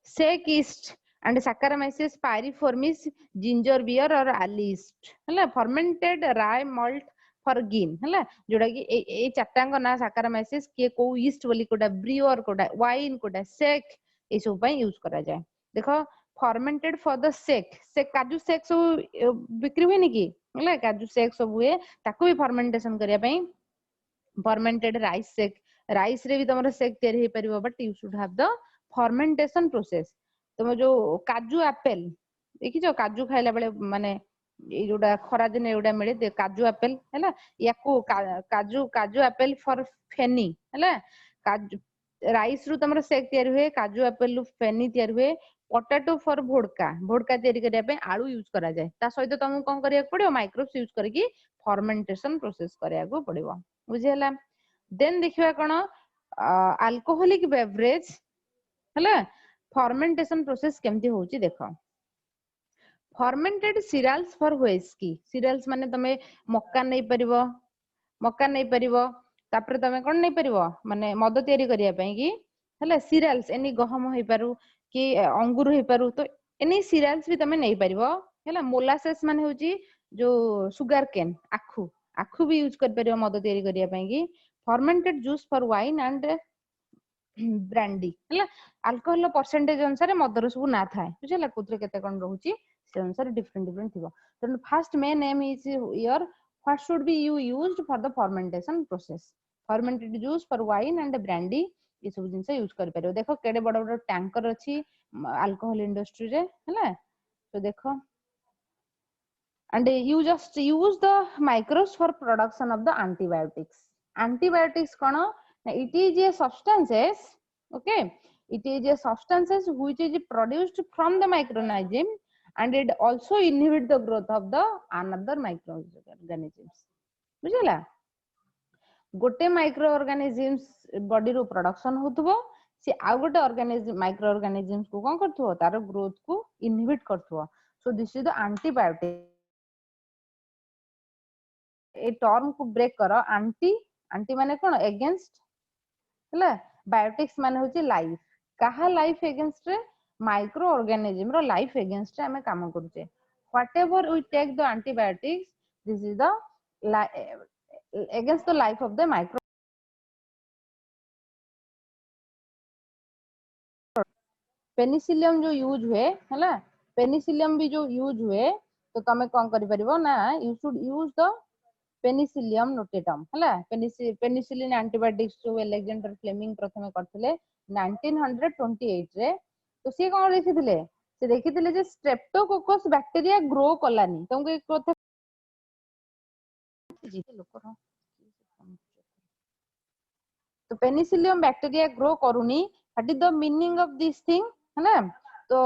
sec yeast and Saccharomyces pyriformis ginger beer or ali yeast हला fermented rye malt फॉर गिन हला जोडा की ए चारटांग ना Saccharomyces के को ईस्ट बोली कोडा ब्रूअर कोडा वाइन कोडा सेक ए सब पई यूज करा जाय देखो फर्मेंटेड फॉर द सेक काजू सेक सब बिक्री हुए नि की हला काजू सेक सब हुए ताको भी फर्मेंटेशन करिया पई फर्मेंटेड राइस रे भी तमरो सेक तयारी हे परिबो but you should have the fermentation process तुम जो काजू एप्पल देखि जो काजू खाइला बेले माने ए जोडा खरा दिन एडा मिले काजू एप्पल हैला याको काजू एप्पल फॉर फेनी हैला काजू राइस रु तमरो सेक तयारी हुए काजू एप्पल रु फेनी तयारी हुए पोटैटो फॉर भोडका तयारी करिया पे आलू यूज करा जाय ता सहित तुमको कोन करिया पड़ियो माइक्रोब्स यूज करके फर्मेंटेशन प्रोसेस करिया को पड़ियो बुझियला देन देखिबा कोन अल्कोहलिक बेवरेज हला फर्मेंटेशन प्रोसेस केमती होची देखो fermented cereals for whisky cereals माने तमे मक्का नहीं परिबो तापर तमे कोन नहीं परिबो माने मद तयारी करिया पई कि हला सीरियल्स एनी गहम होई पारु कि अंगूर होई पारु तो एनी सीरियल्स भी तमे नहीं परिबो हला मोलासेस माने होची जो सुगर केन आखु आखु भी यूज कर परिबो मद तयारी करिया पई कि fermented juice for wine and brandy हला अल्कोहल परसेंटेज अनुसार मदर सब ना थाए बुझला कुतरे केते कोन रहूची से अनुसार डिफरेंट थिबो तो first main M is your what should be you used for the fermentation process fermented juice for wine and brandy ये सब जिंस यूज कर परियो देखो केडे बड़ बड़ टैंकर अछि अल्कोहल इंडस्ट्री रे हला तो देखो and you just use the microbes for production of the antibiotics kono it is a substances okay it is a substances which is produced from the microorganism and it also inhibit the growth of the another microorganisms बुझला गोटे micro organisms body रो production होतबो से आ गोटे organism micro organisms को कोन करथबो तार growth को inhibit करथबो so this is the antibiotic ए term को ब्रेक करो एंटी माने कोन अगेंस्ट हला बायोटिक्स माने होची लाइफ काहा लाइफ अगेंस्ट रे माइक्रो ऑर्गेनिज्म रो लाइफ अगेंस्ट रे हमें काम करूचे whatever we take the antibiotics this is the against the life of the micro Penicillium जो यूज हुए हला पेनिसिलियम भी जो यूज हुए तो तमे कोन करि परिबो ना you should use the penicillium notatum हला पेनिसिलिन एंटीबायोटिक्स जो अलेक्जेंडर फ्लेमिंग प्रथमे करथिले 1928 रे तो से कोन लिखिथिले से देखिथिले जे स्ट्रेप्टोकोकस बैक्टीरिया ग्रो कलानी तुमको एक कथा तो पेनिसिलियम बैक्टीरिया ग्रो करूनी what is the meaning of this thing है ना तो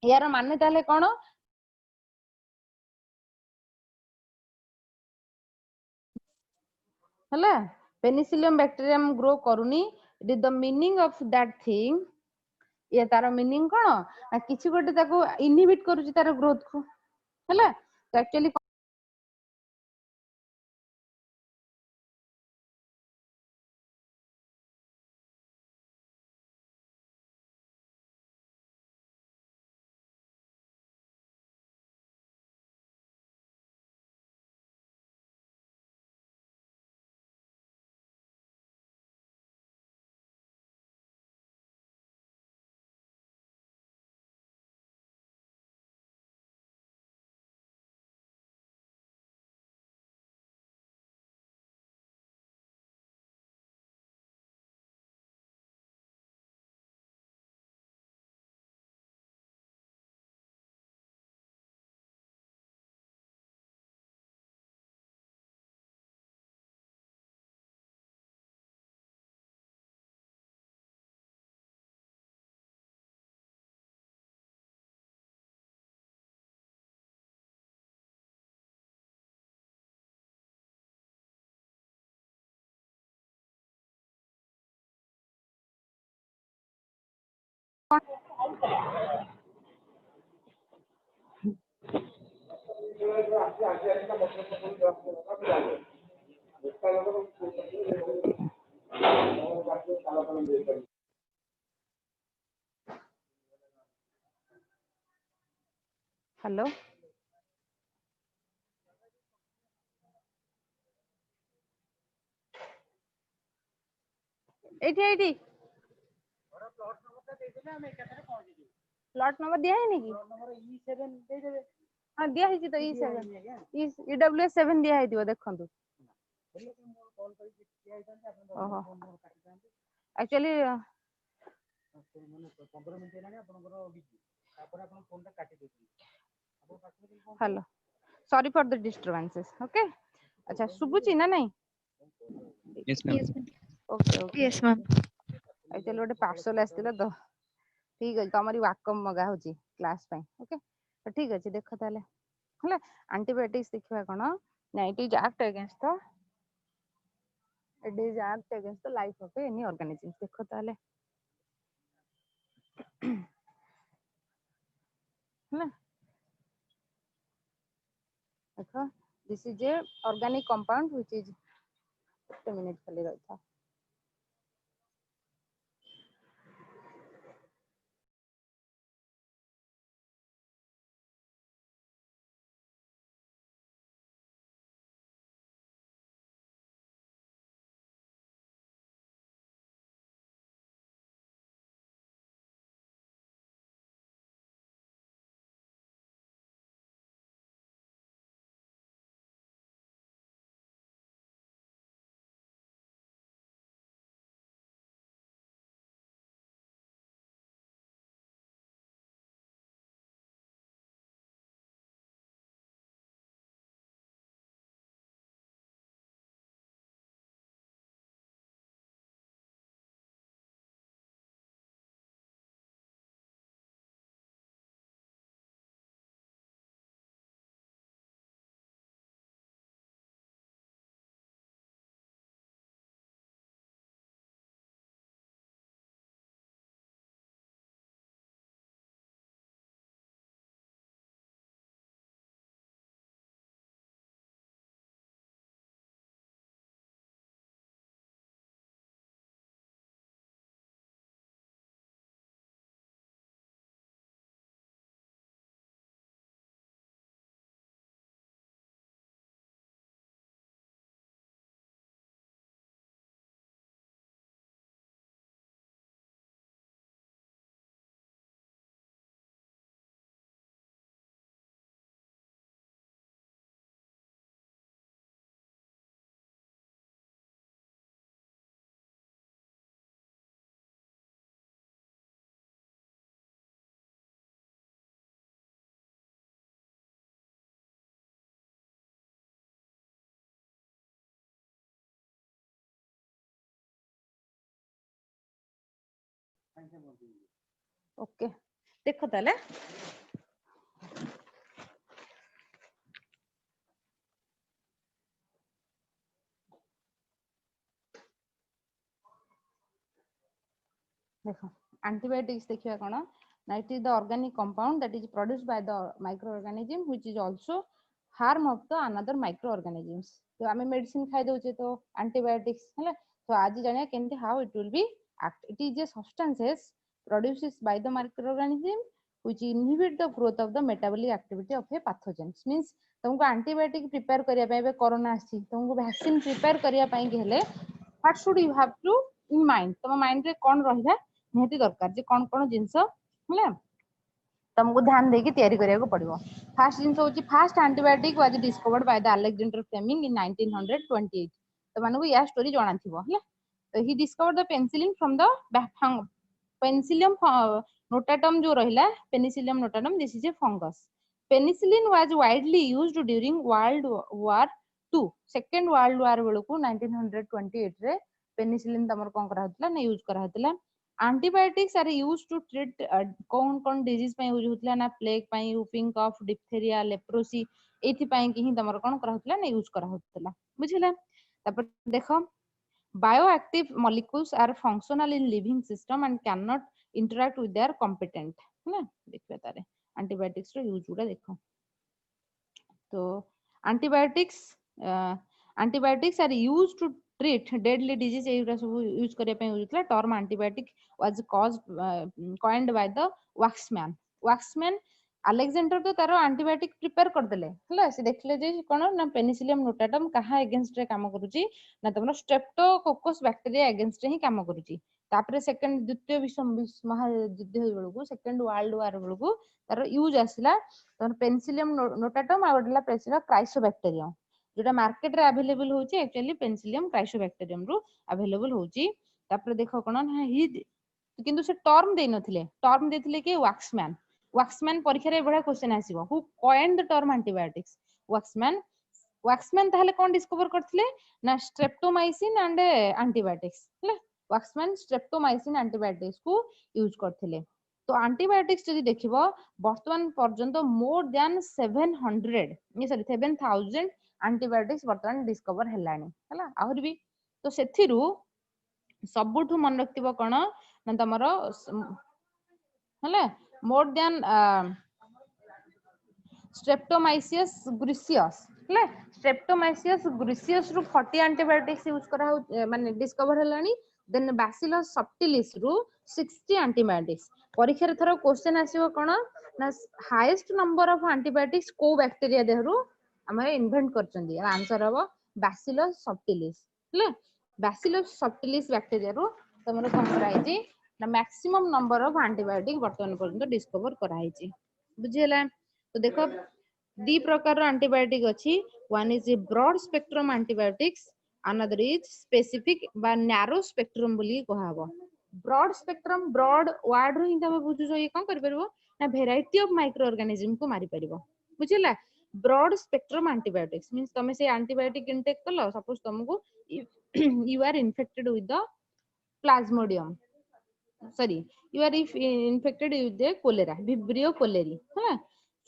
यार माने ताले कोन हला पेनिसिलियम बैक्टीरियम ग्रो करूनी it is the meaning of that thing ये तार मीनिंग कोन किछि गोटे ताको इनहिबिट करूची तार ग्रोथ को हला तो एक्चुअली हेलो एठी एठी प्लॉट नंबर दिया है नहीं कि E7 दे देबे हां दिया है तो E7 EWS7 दिया है दियो देखंतु ओहो एक्चुअली 15 मिनिट हेलानी आपनकर बिजी तापर आपन फोन ता काटी देथि hello sorry for the disturbances okay अच्छा सुबुची ना नहीं Yes, ma'am. Okay okay Yes, ma'am. Actually गोटे पार्सल आस्तिला तो ठीक है तमरी वाकम मगा होची क्लास पे ओके तो ठीक है देखो ताले हला एंटीबायोटिक्स देखबा कोन ना it is act against the It is act against the life of any organism. देखो ताले है ना देखो this is a organic compound which is 1 minute खाली रहता ओके देखो ताले देखो antibiotics देखिए कौन ना it is the organic compound that is produced by the microorganism which is also harm of the another microorganisms तो आमे मेडिसिन खाइ दउचे तो antibiotics हैला तो आज जानिया केनते how it will be act it is a substances produced by the microorganism which inhibit the growth of the metabolic activity of a pathogens means तुमको antibiotic prepare करिया पे कोरोना आसी तुमको वैक्सीन prepare करिया पई गेले what should you have to in mind तम mind रे कोन रहिबा निहती दरकार जे कोन कोन जिंस हैला तुमको ध्यान देके तैयारी करिया को पड़िबो फर्स्ट जिंस होची first antibiotic was discovered by the Alexander Fleming in 1928 तो मानको या स्टोरी जाना थिबो हैला तो he discovered the penicillin from the penicillium notatum जो रहिला penicillium notatum this is a fungus penicillin was widely used during world war 2 second world war बेलको 1928 रे पेनिसिलिन तमर कोन करा हतला ना यूज करा हतला antibiotics are used to treat कोन कोन डिजीज पे यूज होतला ना प्लेग पे whooping cough डिप्थेरिया लेप्रोसी एथि पे कि ही तमर कोन करा हतला ना यूज करा हतला बुझिला तपर देखो bioactive molecules are functional in living system and cannot interact with their competent है ना देखबे तारे एंटीबायोटिक्स रो यूज गुडा देखो तो antibiotics are used to treat deadly disease era सब यूज करे पे यूज होतला term antibiotic was coined by the waxman Alexander तो तारो एंटीबायोटिक प्रिपेयर कर देले हला से देखले जे कोन ना पेनिसिलियम नोटाटम कहा अगेंस्ट रे काम करूची ना तमरो स्ट्रेप्टोकोकस बैक्टीरिया अगेंस्ट रे ही काम करूची तापरे सेकंड द्वितीय विश्व महायुद्ध बेलको सेकंड वर्ल्ड वार बेलको तारो यूज आसला तमरो पेनिसिलियम नोटाटम आ गडला पेनिसिलियम क्राइसोबैक्टीरियम जोटा मार्केट रे अवेलेबल होची एक्चुअली पेनिसिलियम क्राइसोबैक्टीरियम रु अवेलेबल होची तापरे देखो कोन ही किंतु से टर्म दे नथिले टर्म देथिले के waxman परीक्षा रे बडा क्वेश्चन आसीबो who coined the term antibiotics waxman ताहले कोन डिस्कवर करथिले ना स्ट्रेप्टोमाइसिन एंड एंटीबायोटिक्स हला waxman स्ट्रेप्टोमाइसिन एंटीबायोटिक्स को यूज करथिले तो एंटीबायोटिक्स जदि देखिबो वर्तमान पर्यंत मोर देन 700 ये सॉरी 7000 एंटीबायोटिक्स वर्तमान डिस्कवर हेलानी हला आहुर भी तो सेथिरु सबुठु मन रखिबो कोन ना तमरो हले मोर देन स्ट्रेप्टोमाइसियस ग्रुसियस हले स्ट्रेप्टोमाइसियस ग्रुसियस रु 40 एंटीबायोटिक्स यूज करा माने डिस्कवर हलानी देन बैसिलस सबटिलिस रु 60 एंटीबायोटिक्स परीक्षा रे थरो क्वेश्चन आसीबो कोन ना हाईएस्ट नंबर ऑफ एंटीबायोटिक्स को बैक्टीरिया देहरु हमें इन्वेंट करचंदी आंसर हबो बैसिलस सबटिलिस हले बैसिलस सबटिलिस बैक्टीरिया रु तमरो कोन कराइची ना मैक्सिमम नंबर ऑफ एंटीबायोटिक वर्तमान पर्यंत डिस्कवर कराइची बुझियला तो देखो दी प्रकार एंटीबायोटिक अछि one is a broad spectrum antibiotics another is specific बा नैरो स्पेक्ट्रम बोली कहबो ब्रॉड स्पेक्ट्रम ब्रॉड वर्ड रो हिंदा बुझुजो ये कोन कर परबो ना वेराइटी ऑफ माइक्रो ऑर्गेनिज्म को मारी परबो बुझिला ब्रॉड स्पेक्ट्रम एंटीबायोटिक्स मींस तमे से एंटीबायोटिक इनटेक करलो सपोज तुमको you are infected with the plasmodium sorry you are if infected with the cholera vibrio cholerae है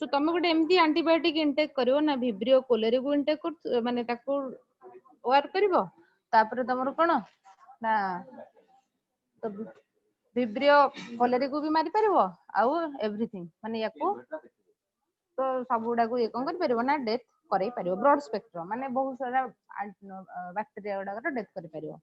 सो तमे गोटे एमती एंटीबायोटिक इनटेक करिवो ना vibrio cholerae को इनटेक कर माने ताको वर्क करिवो तापर तमरो कोन ना तो vibrio cholerae को भी मारी परबो आउ एवरीथिंग माने याको तो सबुडा को ये कोन कर परबो ना डेथ करै परबो ब्रॉड स्पेक्ट्रम माने बहुत सारा बैक्टीरिया गुडा डेथ करै परबो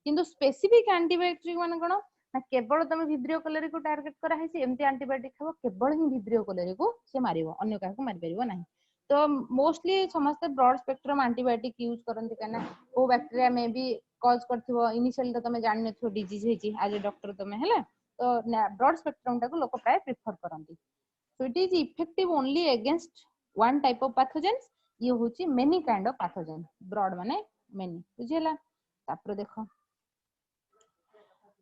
किंतु स्पेसिफिक एंटीबायोटिक माने कोन ना केवल तुम vibrio cholerae को टार्गेट करा है एमती एंटीबायोटिक खाबो केवल ही vibrio cholerae को से मारिवो अन्य का को मारि परिवो नाही तो मोस्टली समस्त ब्रॉड स्पेक्ट्रम एंटीबायोटिक यूज करंती काना ओ बैक्टीरिया में भी कॉज करथिवो इनिशियली तो तमे जानि नथिवो डिजीज हेची आज डॉक्टर तमे हैला तो ब्रॉड स्पेक्ट्रम टा को लोक प्राय प्रेफर करंती so it is effective only against one type of pathogens ये होची many kind of pathogen broad माने मेनी बुझियला तापर देखो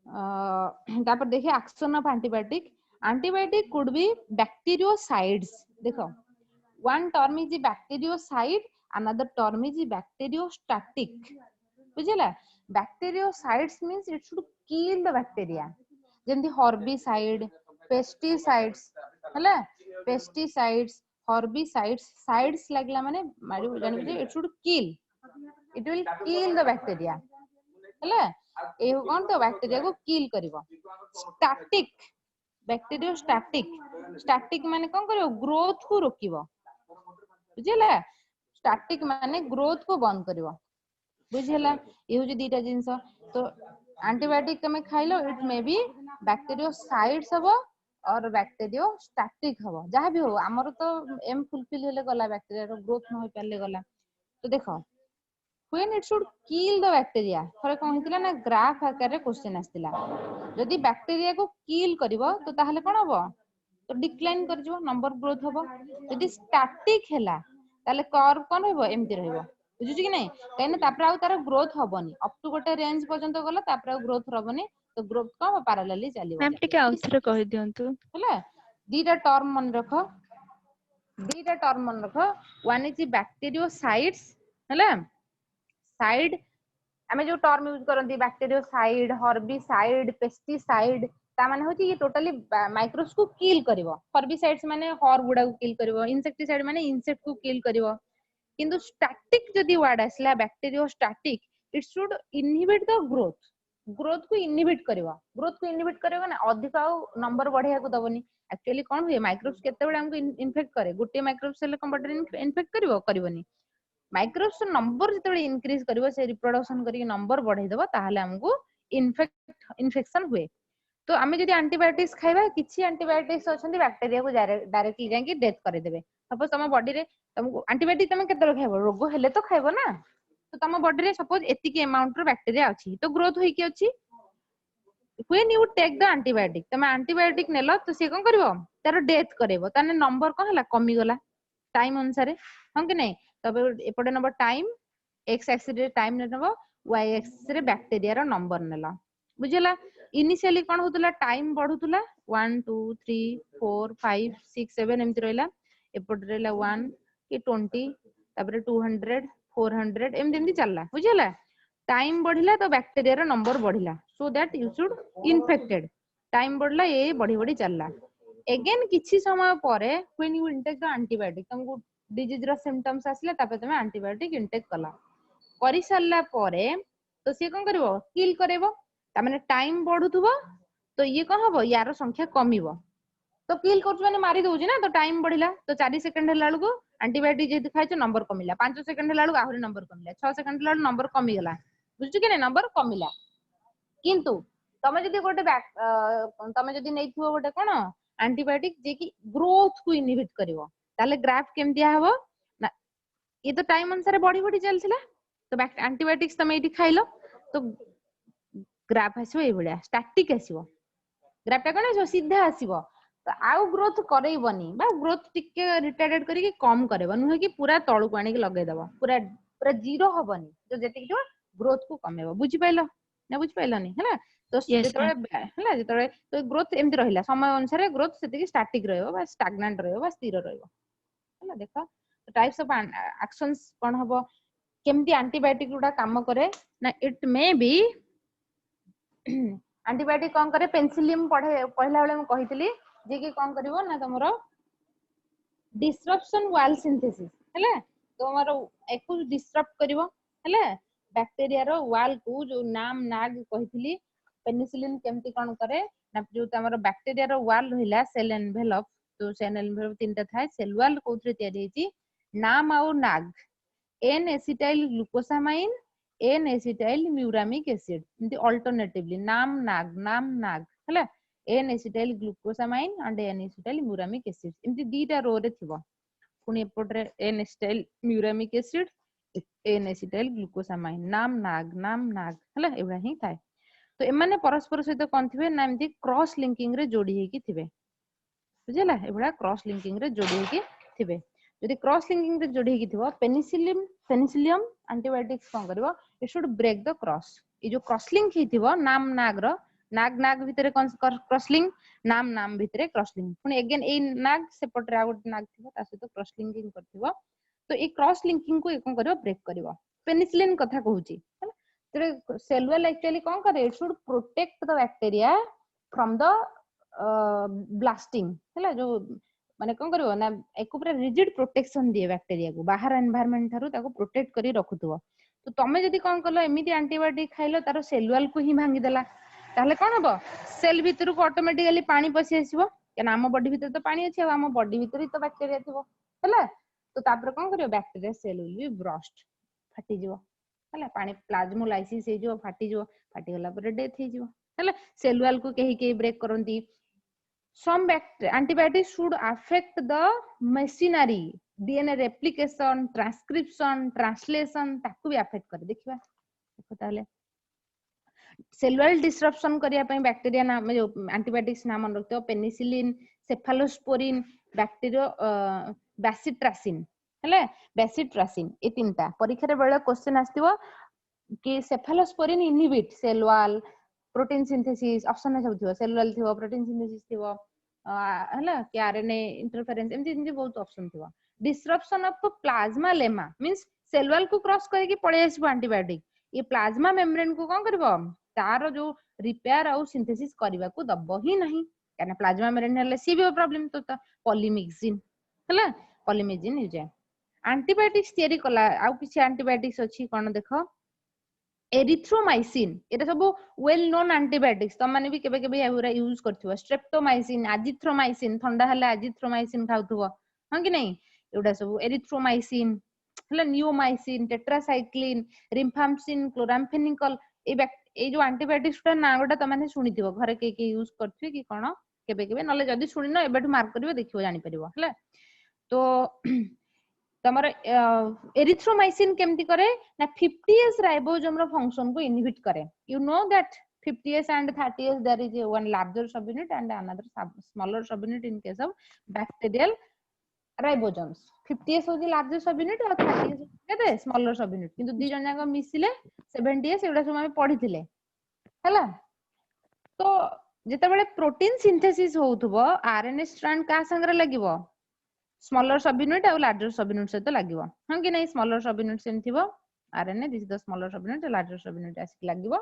तापर देखिए action of antibiotic could be bacteriocides देखो one term is bacteriocide another term is bacteriostatic बुझिला bacteriocides means it should kill the bacteria जेंति हर्बिसाइड पेस्टिसाइड्स हला पेस्टिसाइड्स हर्बिसाइड्स साइड्स लागला माने मारि जानि it should kill it will kill the bacteria हला ए कोन तो बैक्टीरिया को किल करिवो स्टैटिक बैक्टीरियो स्टैटिक माने कोन करिवो ग्रोथ को रोकिवो बुझिला स्टैटिक माने ग्रोथ को बंद करिवो बुझिला ए हो जे दीटा जिंस तो एंटीबायोटिक तमे खाइलो इट मे बी बैक्टीरियोसाइड्स हबो और बैक्टीरियोस्टैटिक हबो जहां भी हो हमर तो एम फुलफिल हेले गला बैक्टीरिया रो ग्रोथ न होई परले गला तो देखो when it should kill the bacteria थरे कोन हितला ना ग्राफ आकार रे क्वेश्चन आस्तिला जदी बैक्टीरिया को किल करिवो तो ताहले कोन हबो तो डिक्लाइन कर जो नंबर ग्रोथ हबो जदी स्टैटिक हैला ताले कर्व कोन हबो एमति रहबो बुझुची कि नै कहिने तापर आउ तार ग्रोथ हबोनी अप टू गोटे रेंज पर्यंत गला तापर आउ ग्रोथ रहबोनी तो ग्रोथ को पैरेलली चलिवो मैम टिके आउथरे कहि दियंतु हैला दीटा टर्म मन रखो वन इज बैक्टीरियोसाइड्स हैला साइड हमें जो term use करंती bacteriocide herbicide pesticide ता माने होची ये टोटली माइक्रोब्स को किल करिवो हर्बिसाइड्स माने हर गुडा को किल करिवो इंसेक्टिसाइड माने इंसेक्ट को किल करिवो किंतु स्टैटिक जदी वर्ड आसला bacteriostatic it should inhibit the growth को इनहिबिट करिवो ना अधिक नंबर बढ़िया को दबनी एक्चुअली कोन हुए माइक्रोब्स केते बेले हमको इन्फेक्ट करे गुटे माइक्रोब्स से कंप्यूटर इन्फेक्ट करिवोनी माइक्रोब्स नंबर जते इंक्रीज करिवो से रिप्रोडक्शन करी नंबर बढ़ाई देबो ताहले हमको इन्फेक्शन हुए तो आमे जदी एंटीबायोटिक्स खाइबा किछि एंटीबायोटिक्स अछंती बैक्टीरिया को डायरेक्टली जाके डेथ करे देबे सपोज तम बॉडी रे तुमको एंटीबायोटिक तमे केते खाइबो रोग हेले तो खाइबो ना तो तम बॉडी रे सपोज एतिकी अमाउंट रो बैक्टीरिया अछि तो ग्रोथ होई कि अछि when you take the antibiotic तमे एंटीबायोटिक नेलो तो से कोन करबो तार डेथ करेबो ताने नंबर कोन हला कमी गला टाइम अनुसार हम कि नै तब एपटे नंबर टाइम एक्स एक्सिस रे टाइम नेबो वाई एक्सिस रे बैक्टीरिया रो नंबर नेला बुझला इनिशियली कोन होतला टाइम बढ़ुतला 1 2 3 4 5 6 7 एमति रहला एपटे रहला 1 कि 20 तबरे 200 400 एमति चलला बुझला टाइम बढ़िला तो बैक्टीरिया रो नंबर बढ़िला so that you should infected time बढ़ला ये बढ़ी चलला अगेन किछि समय परे when you intake the antibiotic तुमको डिजीज रो सिम्पटम्स आसले तबे तमे एंटीबायोटिक इनटेक कला करि सारला परे तो सी कौन करिवो किल करेबो ता माने टाइम बढ़ुथबो तो ये कौन हबो यार संख्या कमिवो तो किल करछु माने मारी दउची ना तो टाइम बढ़िला तो 4 सेकंड हला लको एंटीबायोटिक जेति खाइछ नंबर कमिला 5 सेकंड हला लको आहुरी नंबर कमिला 6 सेकंड हला नंबर कमी गला बुझछु कि नै नंबर कमिला किंतु तमे जदी गोटे तमे जदी नैथिबो गोटे कोन एंटीबायोटिक जे कि ग्रोथ को इनहिबिट करिवो ताले ग्राफ केम दिया हबो ना ये तो टाइम अनुसार बॉडी बॉडी चलथिला तो एंटीबायोटिक्स तमे एठी खाइलो तो ग्राफ आसीबो ए भलिया स्टैटिक आसीबो ग्राफ ता कोन सीधा आसीबो तो आउ ग्रोथ करैबनी बा ग्रोथ टिके रिटार्डेड करी कम करेबो नुहे कि पूरा तळु को आनी के लगे दबो पूरा पूरा जीरो हबनी तो जेति कि ग्रोथ को कमेबो बुझि पाइलो ना बुझि पाइलोनी हैला तो जेतबे हैला जेतबे तो ग्रोथ एमति रहिला समय अनुसार ग्रोथ सेति कि स्टैटिक रहइबो बा स्टैग्नेंट रहइबो बा स्थिर रहइबो हैला देखो तो टाइप्स ऑफ एक्शंस कोन हबो केमति एंटीबायोटिक गुडा काम करे ना इट मे बी एंटीबायोटिक कोन करे पेनिसिलियम पढ़े पहिला बेले म कहितली जे कि कोन करिवो ना तमरो डिसरप्शन वाल सिंथेसिस हैला तो हमरो एकु डिसरप्ट करिवो हैला बैक्टीरिया रो वाल को जो नाम नाग कहितली पेनिसिलिन केमति कोन करे ना जो तमरो बैक्टीरिया रो वाल रहिला सेल एनवेलप तो सेल एनवेलप तीनटा थाए सेल वाल कोथरे तयारी हेची NAM or NAG N acetyl glucosamine N acetyl muramic acid इंति अल्टरनेटिवली नाम नाग हैला N acetyl glucosamine and N acetyl muramic acid इंति दीटा रो रे थिबो पुनी एपोट्रे N acetyl muramic acid N acetyl glucosamine NAM NAG हैला एबा ही थाए तो एमाने परस्पर सहित कोन थिबे ना एमति क्रॉस लिंकिंग रे जोडी हे की थिबे बुझिला एबा क्रॉस लिंकिंग रे जोडी हे की थिबे यदि क्रॉस लिंकिंग रे जोडी हे की थिबो पेनिसिलियम एंटीबायोटिक्स कोन करबो it should break the cross a जो क्रॉस लिंक हे थिबो नाम नाग रो नाग भितरे क्रॉस लिंक नाम भितरे क्रॉस लिंक पुनी अगेन ए नाग सेपटरे आउट नाग थिबो ता सहित क्रॉस लिंकिंग करथिबो तो ए क्रॉस लिंकिंग को एकन करिवो ब्रेक करिवो पेनिसिलिन कथा कहूची तो सेल वॉल एक्चुअली कोन करे it should protect the bacteria from the blasting हैला जो माने कोन करिवो ना एको पूरा रिजिड प्रोटेक्शन दिए बैक्टीरिया को बाहर एनवायरनमेंट थारु ताको प्रोटेक्ट करी रखुथबो तो तमे जदी कोन करलो एमिति एंटीबायोटिक खाइलो तारो सेल वॉल को ही भांगी देला ताहले कोन हबो सेल भीतर को ऑटोमेटिकली पानी पसी आसीबो केना हम बॉडी भीतर तो पानी अछि हम बॉडी भीतर ही तो बैक्टीरिया थिबो हैला तो तापर कोन करियो bacteria cell will be burst फाटी जिवो हैला पानी प्लाज्मोलाइसिस हे जो फाटी गला पर डेथ हे जिवो हैला सेल वॉल को केही break करंती some antibiotics should affect the machinery DNA replication transcription translation ताकू भी अफेक्ट करे देखिबा देखो ताले सेलुलर डिसरप्शन करिया पई बैक्टीरिया नाम जो एंटीबायोटिक्स नाम रखतो पेनिसिलिन सेफालोस्पोरिन बैक्टीरियो बैसिट्रासिन हैले बैसिट्रासिन ए तीनटा परीक्षा रे बेले क्वेश्चन आस्तिबो कि cephalosporin inhibit cell wall protein synthesis option में सब थिबो सेल वॉल थिबो प्रोटीन सिंथेसिस थिबो हैला कि आरएनए इंटरफेरेंस एमती बहुत ऑप्शन थिबो disruption of plasmalemma means cell wall को क्रॉस करके पळे आसीबो एंटीबायोटिक ये प्लाज्मा मेम्ब्रेन को कोन करबो तार जो रिपेयर और सिंथेसिस करबा को दबो ही नहीं काना प्लाज्मा मेम्ब्रेन हले सी भी प्रॉब्लम तो पॉलीमिक्सिन हैला पॉलीमिक्सिन यूज एंटीबायोटिक्स थियरी कला आउ किछि एंटीबायोटिक्स अछि कोन देखो एरिथ्रोमाइसिन एटा सब वेल नोन एंटीबायोटिक्स त माने भी केबे केबे एवरा यूज करथिबो स्ट्रेप्टोमाइसिन एजिथ्रोमाइसिन ठंडा हला एजिथ्रोमाइसिन खाउथबो हां कि नहीं एउडा सब एरिथ्रोमाइसिन हला नियोमाइसिन टेट्रासाइक्लिन रिम्फाम्सिन क्लोराम्फेनिकल ए जो एंटीबायोटिक्स ता नागोटा त माने सुनिथिबो घरे के यूज करथिबे कि कोन केबे केबे नले जदी सुनिनो एबेठु मार्क करिवो देखिवो जानि परिवो हला तो तमर एरिथ्रोमाइसिन केमती करे ना 50s राइबोसोम रो फंक्शन को इनहिबिट करे you know that 50s and 30s there is one larger subunit and another smaller subunit in case of bacterial ribosomes 50s होजी larger subunit और 30s केते smaller subunit किंतु दी जन जाक मिसिले 70s एडा सब हम पढिथिले हैला तो जेते बेले प्रोटीन सिंथेसिस होउथबो आरएनए स्ट्रैंड का संगरे लागिवो स्मॉलर सब यूनिट और लार्जर सब यूनिट से तो लागिवो हां कि नहीं स्मॉलर सब यूनिट सेम थिबो RNA this the smaller subunit larger subunit आसी लागिवो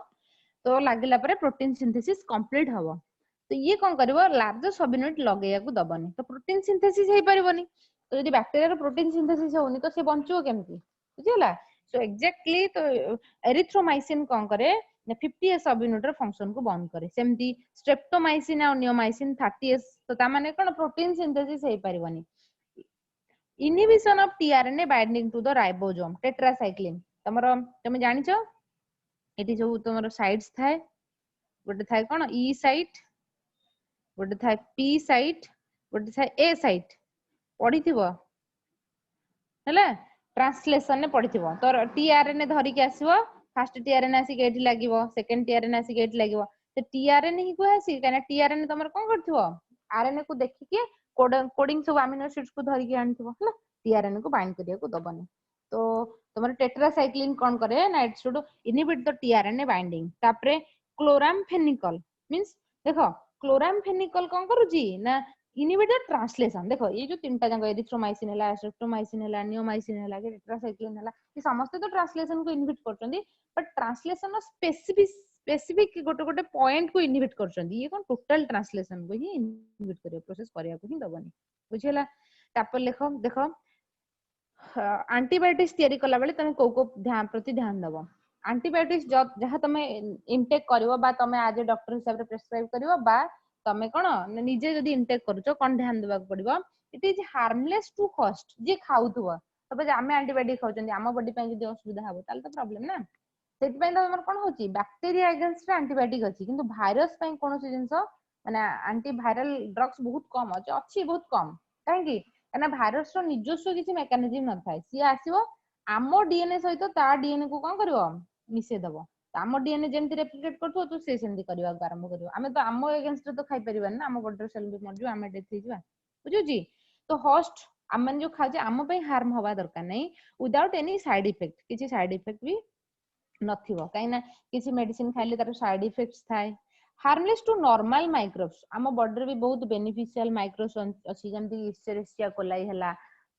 तो लागिला परे प्रोटीन सिंथेसिस कंप्लीट हबो तो ये कोन करबो लार्जर सब यूनिट लगेया को दबनी तो प्रोटीन सिंथेसिस हे परिबोनी तो यदि बैक्टीरिया रो प्रोटीन सिंथेसिस होनी तो से बंचो केमती बुझिला सो एग्जैक्टली तो एरिथ्रोमाइसिन कौन करे 50s सब यूनिट ର फंक्शन को बंद करे सेमती स्ट्रेप्टोमाइसिन और नियोमाइसिन 30s तो ता माने कोन प्रोटीन सिंथेसिस हे परिबनी inhibition of tRNA binding to the ribosome tetracycline तमरो तमे जानि छ एटी जो तमरो साइट्स थाए गोटे थाए कोन ई साइट गोटे थाए पी साइट गोटे थाए ए साइट पढिथिबो हैला ट्रांसलेशन ने पढिथिबो तो टीआरएनए धरि के आसीबो फर्स्ट टीआरएनए आसी गेट लागिवो सेकंड टीआरएनए आसी गेट लागिवो ते टीआरएनए ही को आसी काना टीआरएनए तमर कोन करथिबो आरएनए को देखि के कोडिंग सब अमीनो एसिड्स को धरि के आनथिबो हैला टीआरएनए को बाइंड करिया को दबनी तो तमर टेट्रासाइक्लिन कोन करे ना it should inhibit the tRNA binding तापरे क्लोरामफेनिकल मींस देखो क्लोरामफेनिकल कोन करूची ना इनहिबिट द ट्रांसलेशन देखो ये जो तीनटा जंग एरिथ्रोमाइसिन हला स्ट्रेप्टोमाइसिन हला नियोमाइसिन हला के टेट्रासाइक्लिन हला ये समस्त तो ट्रांसलेशन को इनहिबिट करचंदी बट ट्रांसलेशन स्पेसिफिक गोटे गोटे पॉइंट को इनहिबिट करचंदी ये कोन टोटल ट्रांसलेशन को ही इनहिबिट करियो प्रोसेस करिया को ही दबनी बुझिला तापर लेखो देखो एंटीबायोटिक्स तयारी कला बेले तमे को ध्यान प्रति ध्यान दबो एंटीबायोटिक्स जहाँ तमे इनटेक करिवो बा तमे आज डॉक्टर हिसाब रे प्रेस्क्राइब करिवो बा तमे कोन निजे जदी इनटेक करूचो कोन ध्यान देबा पड़िबो it is harmless to host जे खाउथबो तबे आमे एंटीबायोटिक खाउचंदी आम बॉडी पे जदी असुविधा हबो ताल तो प्रॉब्लम ना सेति पय तो हमर कोन होची बैक्टीरिया अगेंस्ट एंटीबायोटिक अछि किंतु वायरस पय कोनोसी जिंस माने एंटीवायरल ड्रग्स बहुत कम अछि बहुत कम काहे कि कना वायरस रो निजस्व किछि मेकानिज्म न थाय सी आसीबो आमो डीएनए सहित ता डीएनए को कोन करबो मिसे दबो आम डीएनए जेमति रेप्लिकेट करथो तो से सेमति करबा आरंभ करियो आमे तो आम अगेंस्ट तो खाइ परिबन ना आम बॉडी सेल भी मर जो आमे डेथ हो जबा बुझु जी तो होस्ट आमन जो खाजे आम पे हार्म होबा दरकार नै विदाउट एनी साइड इफेक्ट किछि साइड इफेक्ट भी नथिबो काइना किछि मेडिसिन खाइले तार साइड इफेक्ट्स थाए हार्मलेस टू नॉर्मल माइक्रोब्स आम बॉडी रे भी बहुत बेनिफिशियल माइक्रोब्स अछि जेमति इस्चेरिशिया कोलाई हला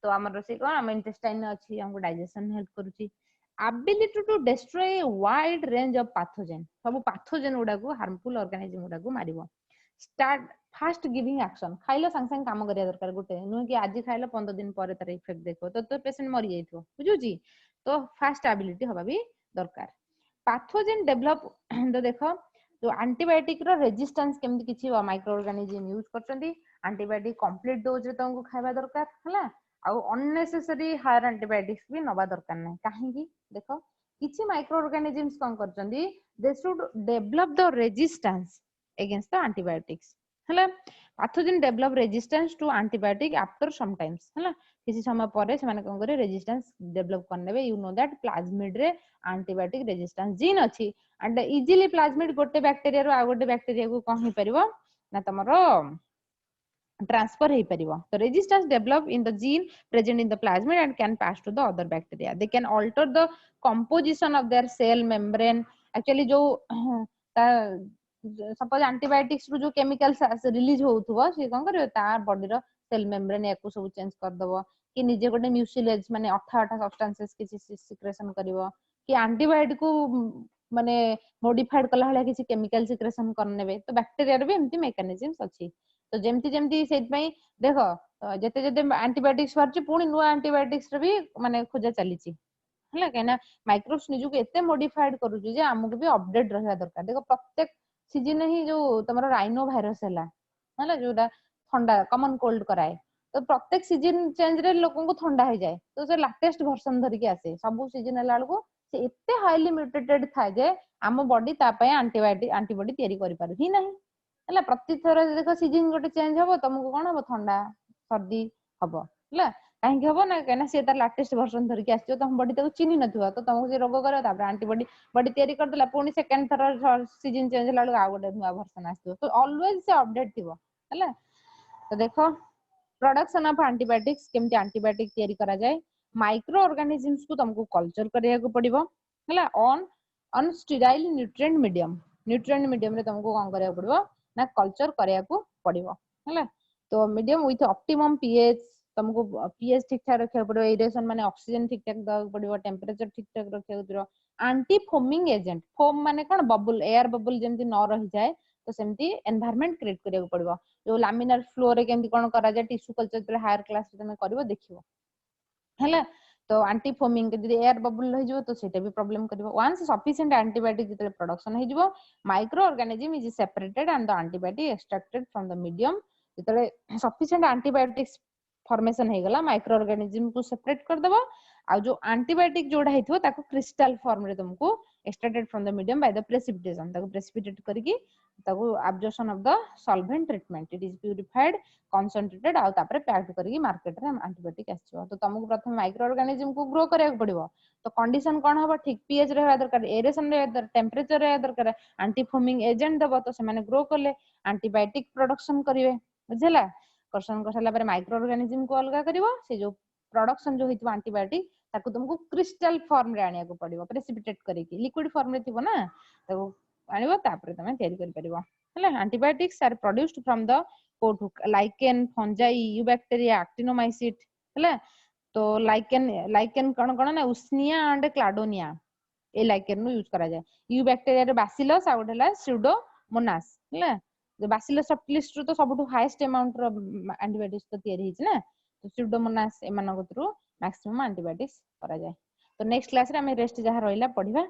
तो हमर से कोन हम इंटेस्टाइन अछि हमको डाइजेशन हेल्प करूची ability to destroy a wide range of pathogen सब pathogen उडा को harmful organism उडा को मारिबो start fast giving action खाइलो संग संग काम करिया दरकार गुटे नु कि आज खाइलो 15 दिन ପରେ तार इफेक्ट देखो तो पेशेंट मरि जाइथो बुझु जी तो फास्ट एबिलिटी होबा भी दरकार पैथोजेन डेवलप तो देखो जो एंटीबायोटिक रो रेजिस्टेंस केमति किछि माइक्रो ऑर्गेनिज्म यूज करचंदी एंटीबायोटिक कंप्लीट डोज रे तंगु खाइबा दरकार हला आ अननेसेसरी हायर एंटीबायोटिक्स भी नबा दरकार नै काहे कि देखो किछि माइक्रो ऑर्गेनिज्म्स कोन करचंदी they should develop the resistance against the antibiotics हला pathogen develop resistance to antibiotic after some times हला किछि समय परे से माने कोन करे रेजिस्टेंस डेवलप करनेबे यू नो दैट प्लाज्मिड रे एंटीबायोटिक रेजिस्टेंस जीन अछि एंड इजीली प्लाज्मिड गोटे बैक्टीरिया रो आ गोटे बैक्टीरिया को कोन हे परिबो ना तमरो transfer हे परिबो तो resistance develop in the gene present in the plasmid and can pass to the other bacteria they can alter the composition of their cell membrane actually जो suppose antibiotics रो जो chemicals release होउथबो से कोन करियो ता body रो cell membrane एको सब change कर दबो कि निजे गोटे म्यूसिलेज माने अठा अठा सब्सटेंसेस किछि सिक्रेशन करिवो कि एंटीबायोटिक को माने मॉडिफाइड कला हला किछि केमिकल सिक्रेशन करनेबे तो बैक्टीरिया रो भी एम्ति मेकानिज्म्स अछि तो जेमति जेमति सेत पई देखो जते जते एंटीबायोटिक्स परछि पुनी नुवा एंटीबायोटिक्स रे भी माने खोजा चलीछि हला केना माइक्रोब्स निजु को एते मॉडिफाइड करूछि जे हमहु भी अपडेट रहया दरकार देखो प्रत्येक सीजन ही जो तमरो राइनो वायरस हला जोटा ठंडा कॉमन कोल्ड कराए तो प्रत्येक सीजन चेंज रे लोगन को ठंडा हो जाए तो से लेटेस्ट वर्जन धरि के आसे सब सीजन हला को से एते हाईली म्यूटेटेड था जे हम बॉडी ता पय एंटीबायोटिक एंटीबॉडी तयारी करि पारु ही नहीं हला प्रति थर देखो सीजन गोटे चेंज हबो तुमको कोन हबो ठंडा सर्दी हबो हला काहे हबो ना केना से तार लेटेस्ट वर्जन धरि के आछियो तुम बॉडी ताको चिन्हि नथिबो तो तुमको जे रोग करे तापर एंटीबॉडी बॉडी तयारी कर देला पुनी सेकंड थर सीजन चेंज हला आ गोटे नुवा वर्जन आछियो तो ऑलवेज से अपडेट थिबो हला तो देखो प्रोडक्शन ऑफ एंटीबायोटिक्स केमति एंटीबायोटिक तयारी करा जाय माइक्रो ऑर्गेनिजम्स को तुमको कल्चर करिया को पड़िबो हला ऑन स्टेराइल न्यूट्रिएंट मीडियम रे तुमको कोन करिया पड़िबो ना कल्चर करिया को पड़िबो हला तो मीडियम विथ ऑप्टिमम पीएच तुमको पीएच ठीक ठाक रखिया पड़िबो एरेशन माने ऑक्सीजन ठीक ठाक द पड़िबो टेंपरेचर ठीक ठाक रखिया पड़िबो एंटी फोमिंग एजेंट फोम माने कोन बबल एयर बबल जेमति न रहि जाय तो सेमति एनवायरनमेंट क्रिएट करिया को पड़िबो जो लैमिनार फ्लो रे केमति कोन करा जाय टिश्यू कल्चर पे हायर क्लास रे तमे करिवो देखिवो हला तो एंटी फोमिंग जदि एयर बबल रहि जबो तो सेटा भी प्रॉब्लम करिवो वंस सफिशिएंट एंटीबायोटिक जते प्रोडक्शन हे जबो micro organism is separated and the antibiotic extracted from the medium जते सफिशिएंट एंटीबायोटिक्स फॉर्मेशन हे गला माइक्रो ऑर्गेनिज्म को सेपरेट कर देबो आ जो एंटीबायोटिक जोडा हेथिबो ताको क्रिस्टल फॉर्म रे तुमको extracted from the medium by the precipitation ताको प्रेसिपिटेट करके ताको absorption of the solvent treatment it is purified concentrated आ तापर पैक्ड करके मार्केट रे एंटीबायोटिक आछियो तो तुमको प्रथम माइक्रो ऑर्गेनिज्म को ग्रो करया पड़िबो तो कंडीशन कोन हबो ठीक पीएच रहबा दरकार एरेशन रे टेंपरेचर रे दरकार एंटी फोमिंग एजेंट दबो तो से माने ग्रो करले एंटीबायोटिक प्रोडक्शन करिवे बुझला कर्षण कर साला पर माइक्रो ऑर्गेनिज्म को अलगा करिवो से जो प्रोडक्शन जो हेतु एंटीबायोटिक ताको तुमको क्रिस्टल फॉर्म रे आनिया को पड़िबो प्रेसिपिटेट करके लिक्विड फॉर्म रे थिबो ना ताको आनिबो तापर तमे तयारी कर परिबो हला antibiotics are produced from the कोठु लाइकेन फंजाई यूबैक्टीरिया एक्टिनोमाइसिट हला तो लाइकेन कण कण ना उस्निया एंड क्लाडोनिया ए लाइकेन नु यूज करा जाय यूबैक्टीरिया रे बैसिलस आ उडला स्यूडोमोनास हला जो बैसिलस सबटिलिस्ट तो सबटु हाईएस्ट अमाउंट रो एंटीबायोटिक्स तो तयारी हिच ना तो स्यूडोमोनास एमान गतरु मैक्सिमम एंटीबायोटिक्स करा जाय तो नेक्स्ट क्लास रे हम रेस्ट जहा रहिला पढिबा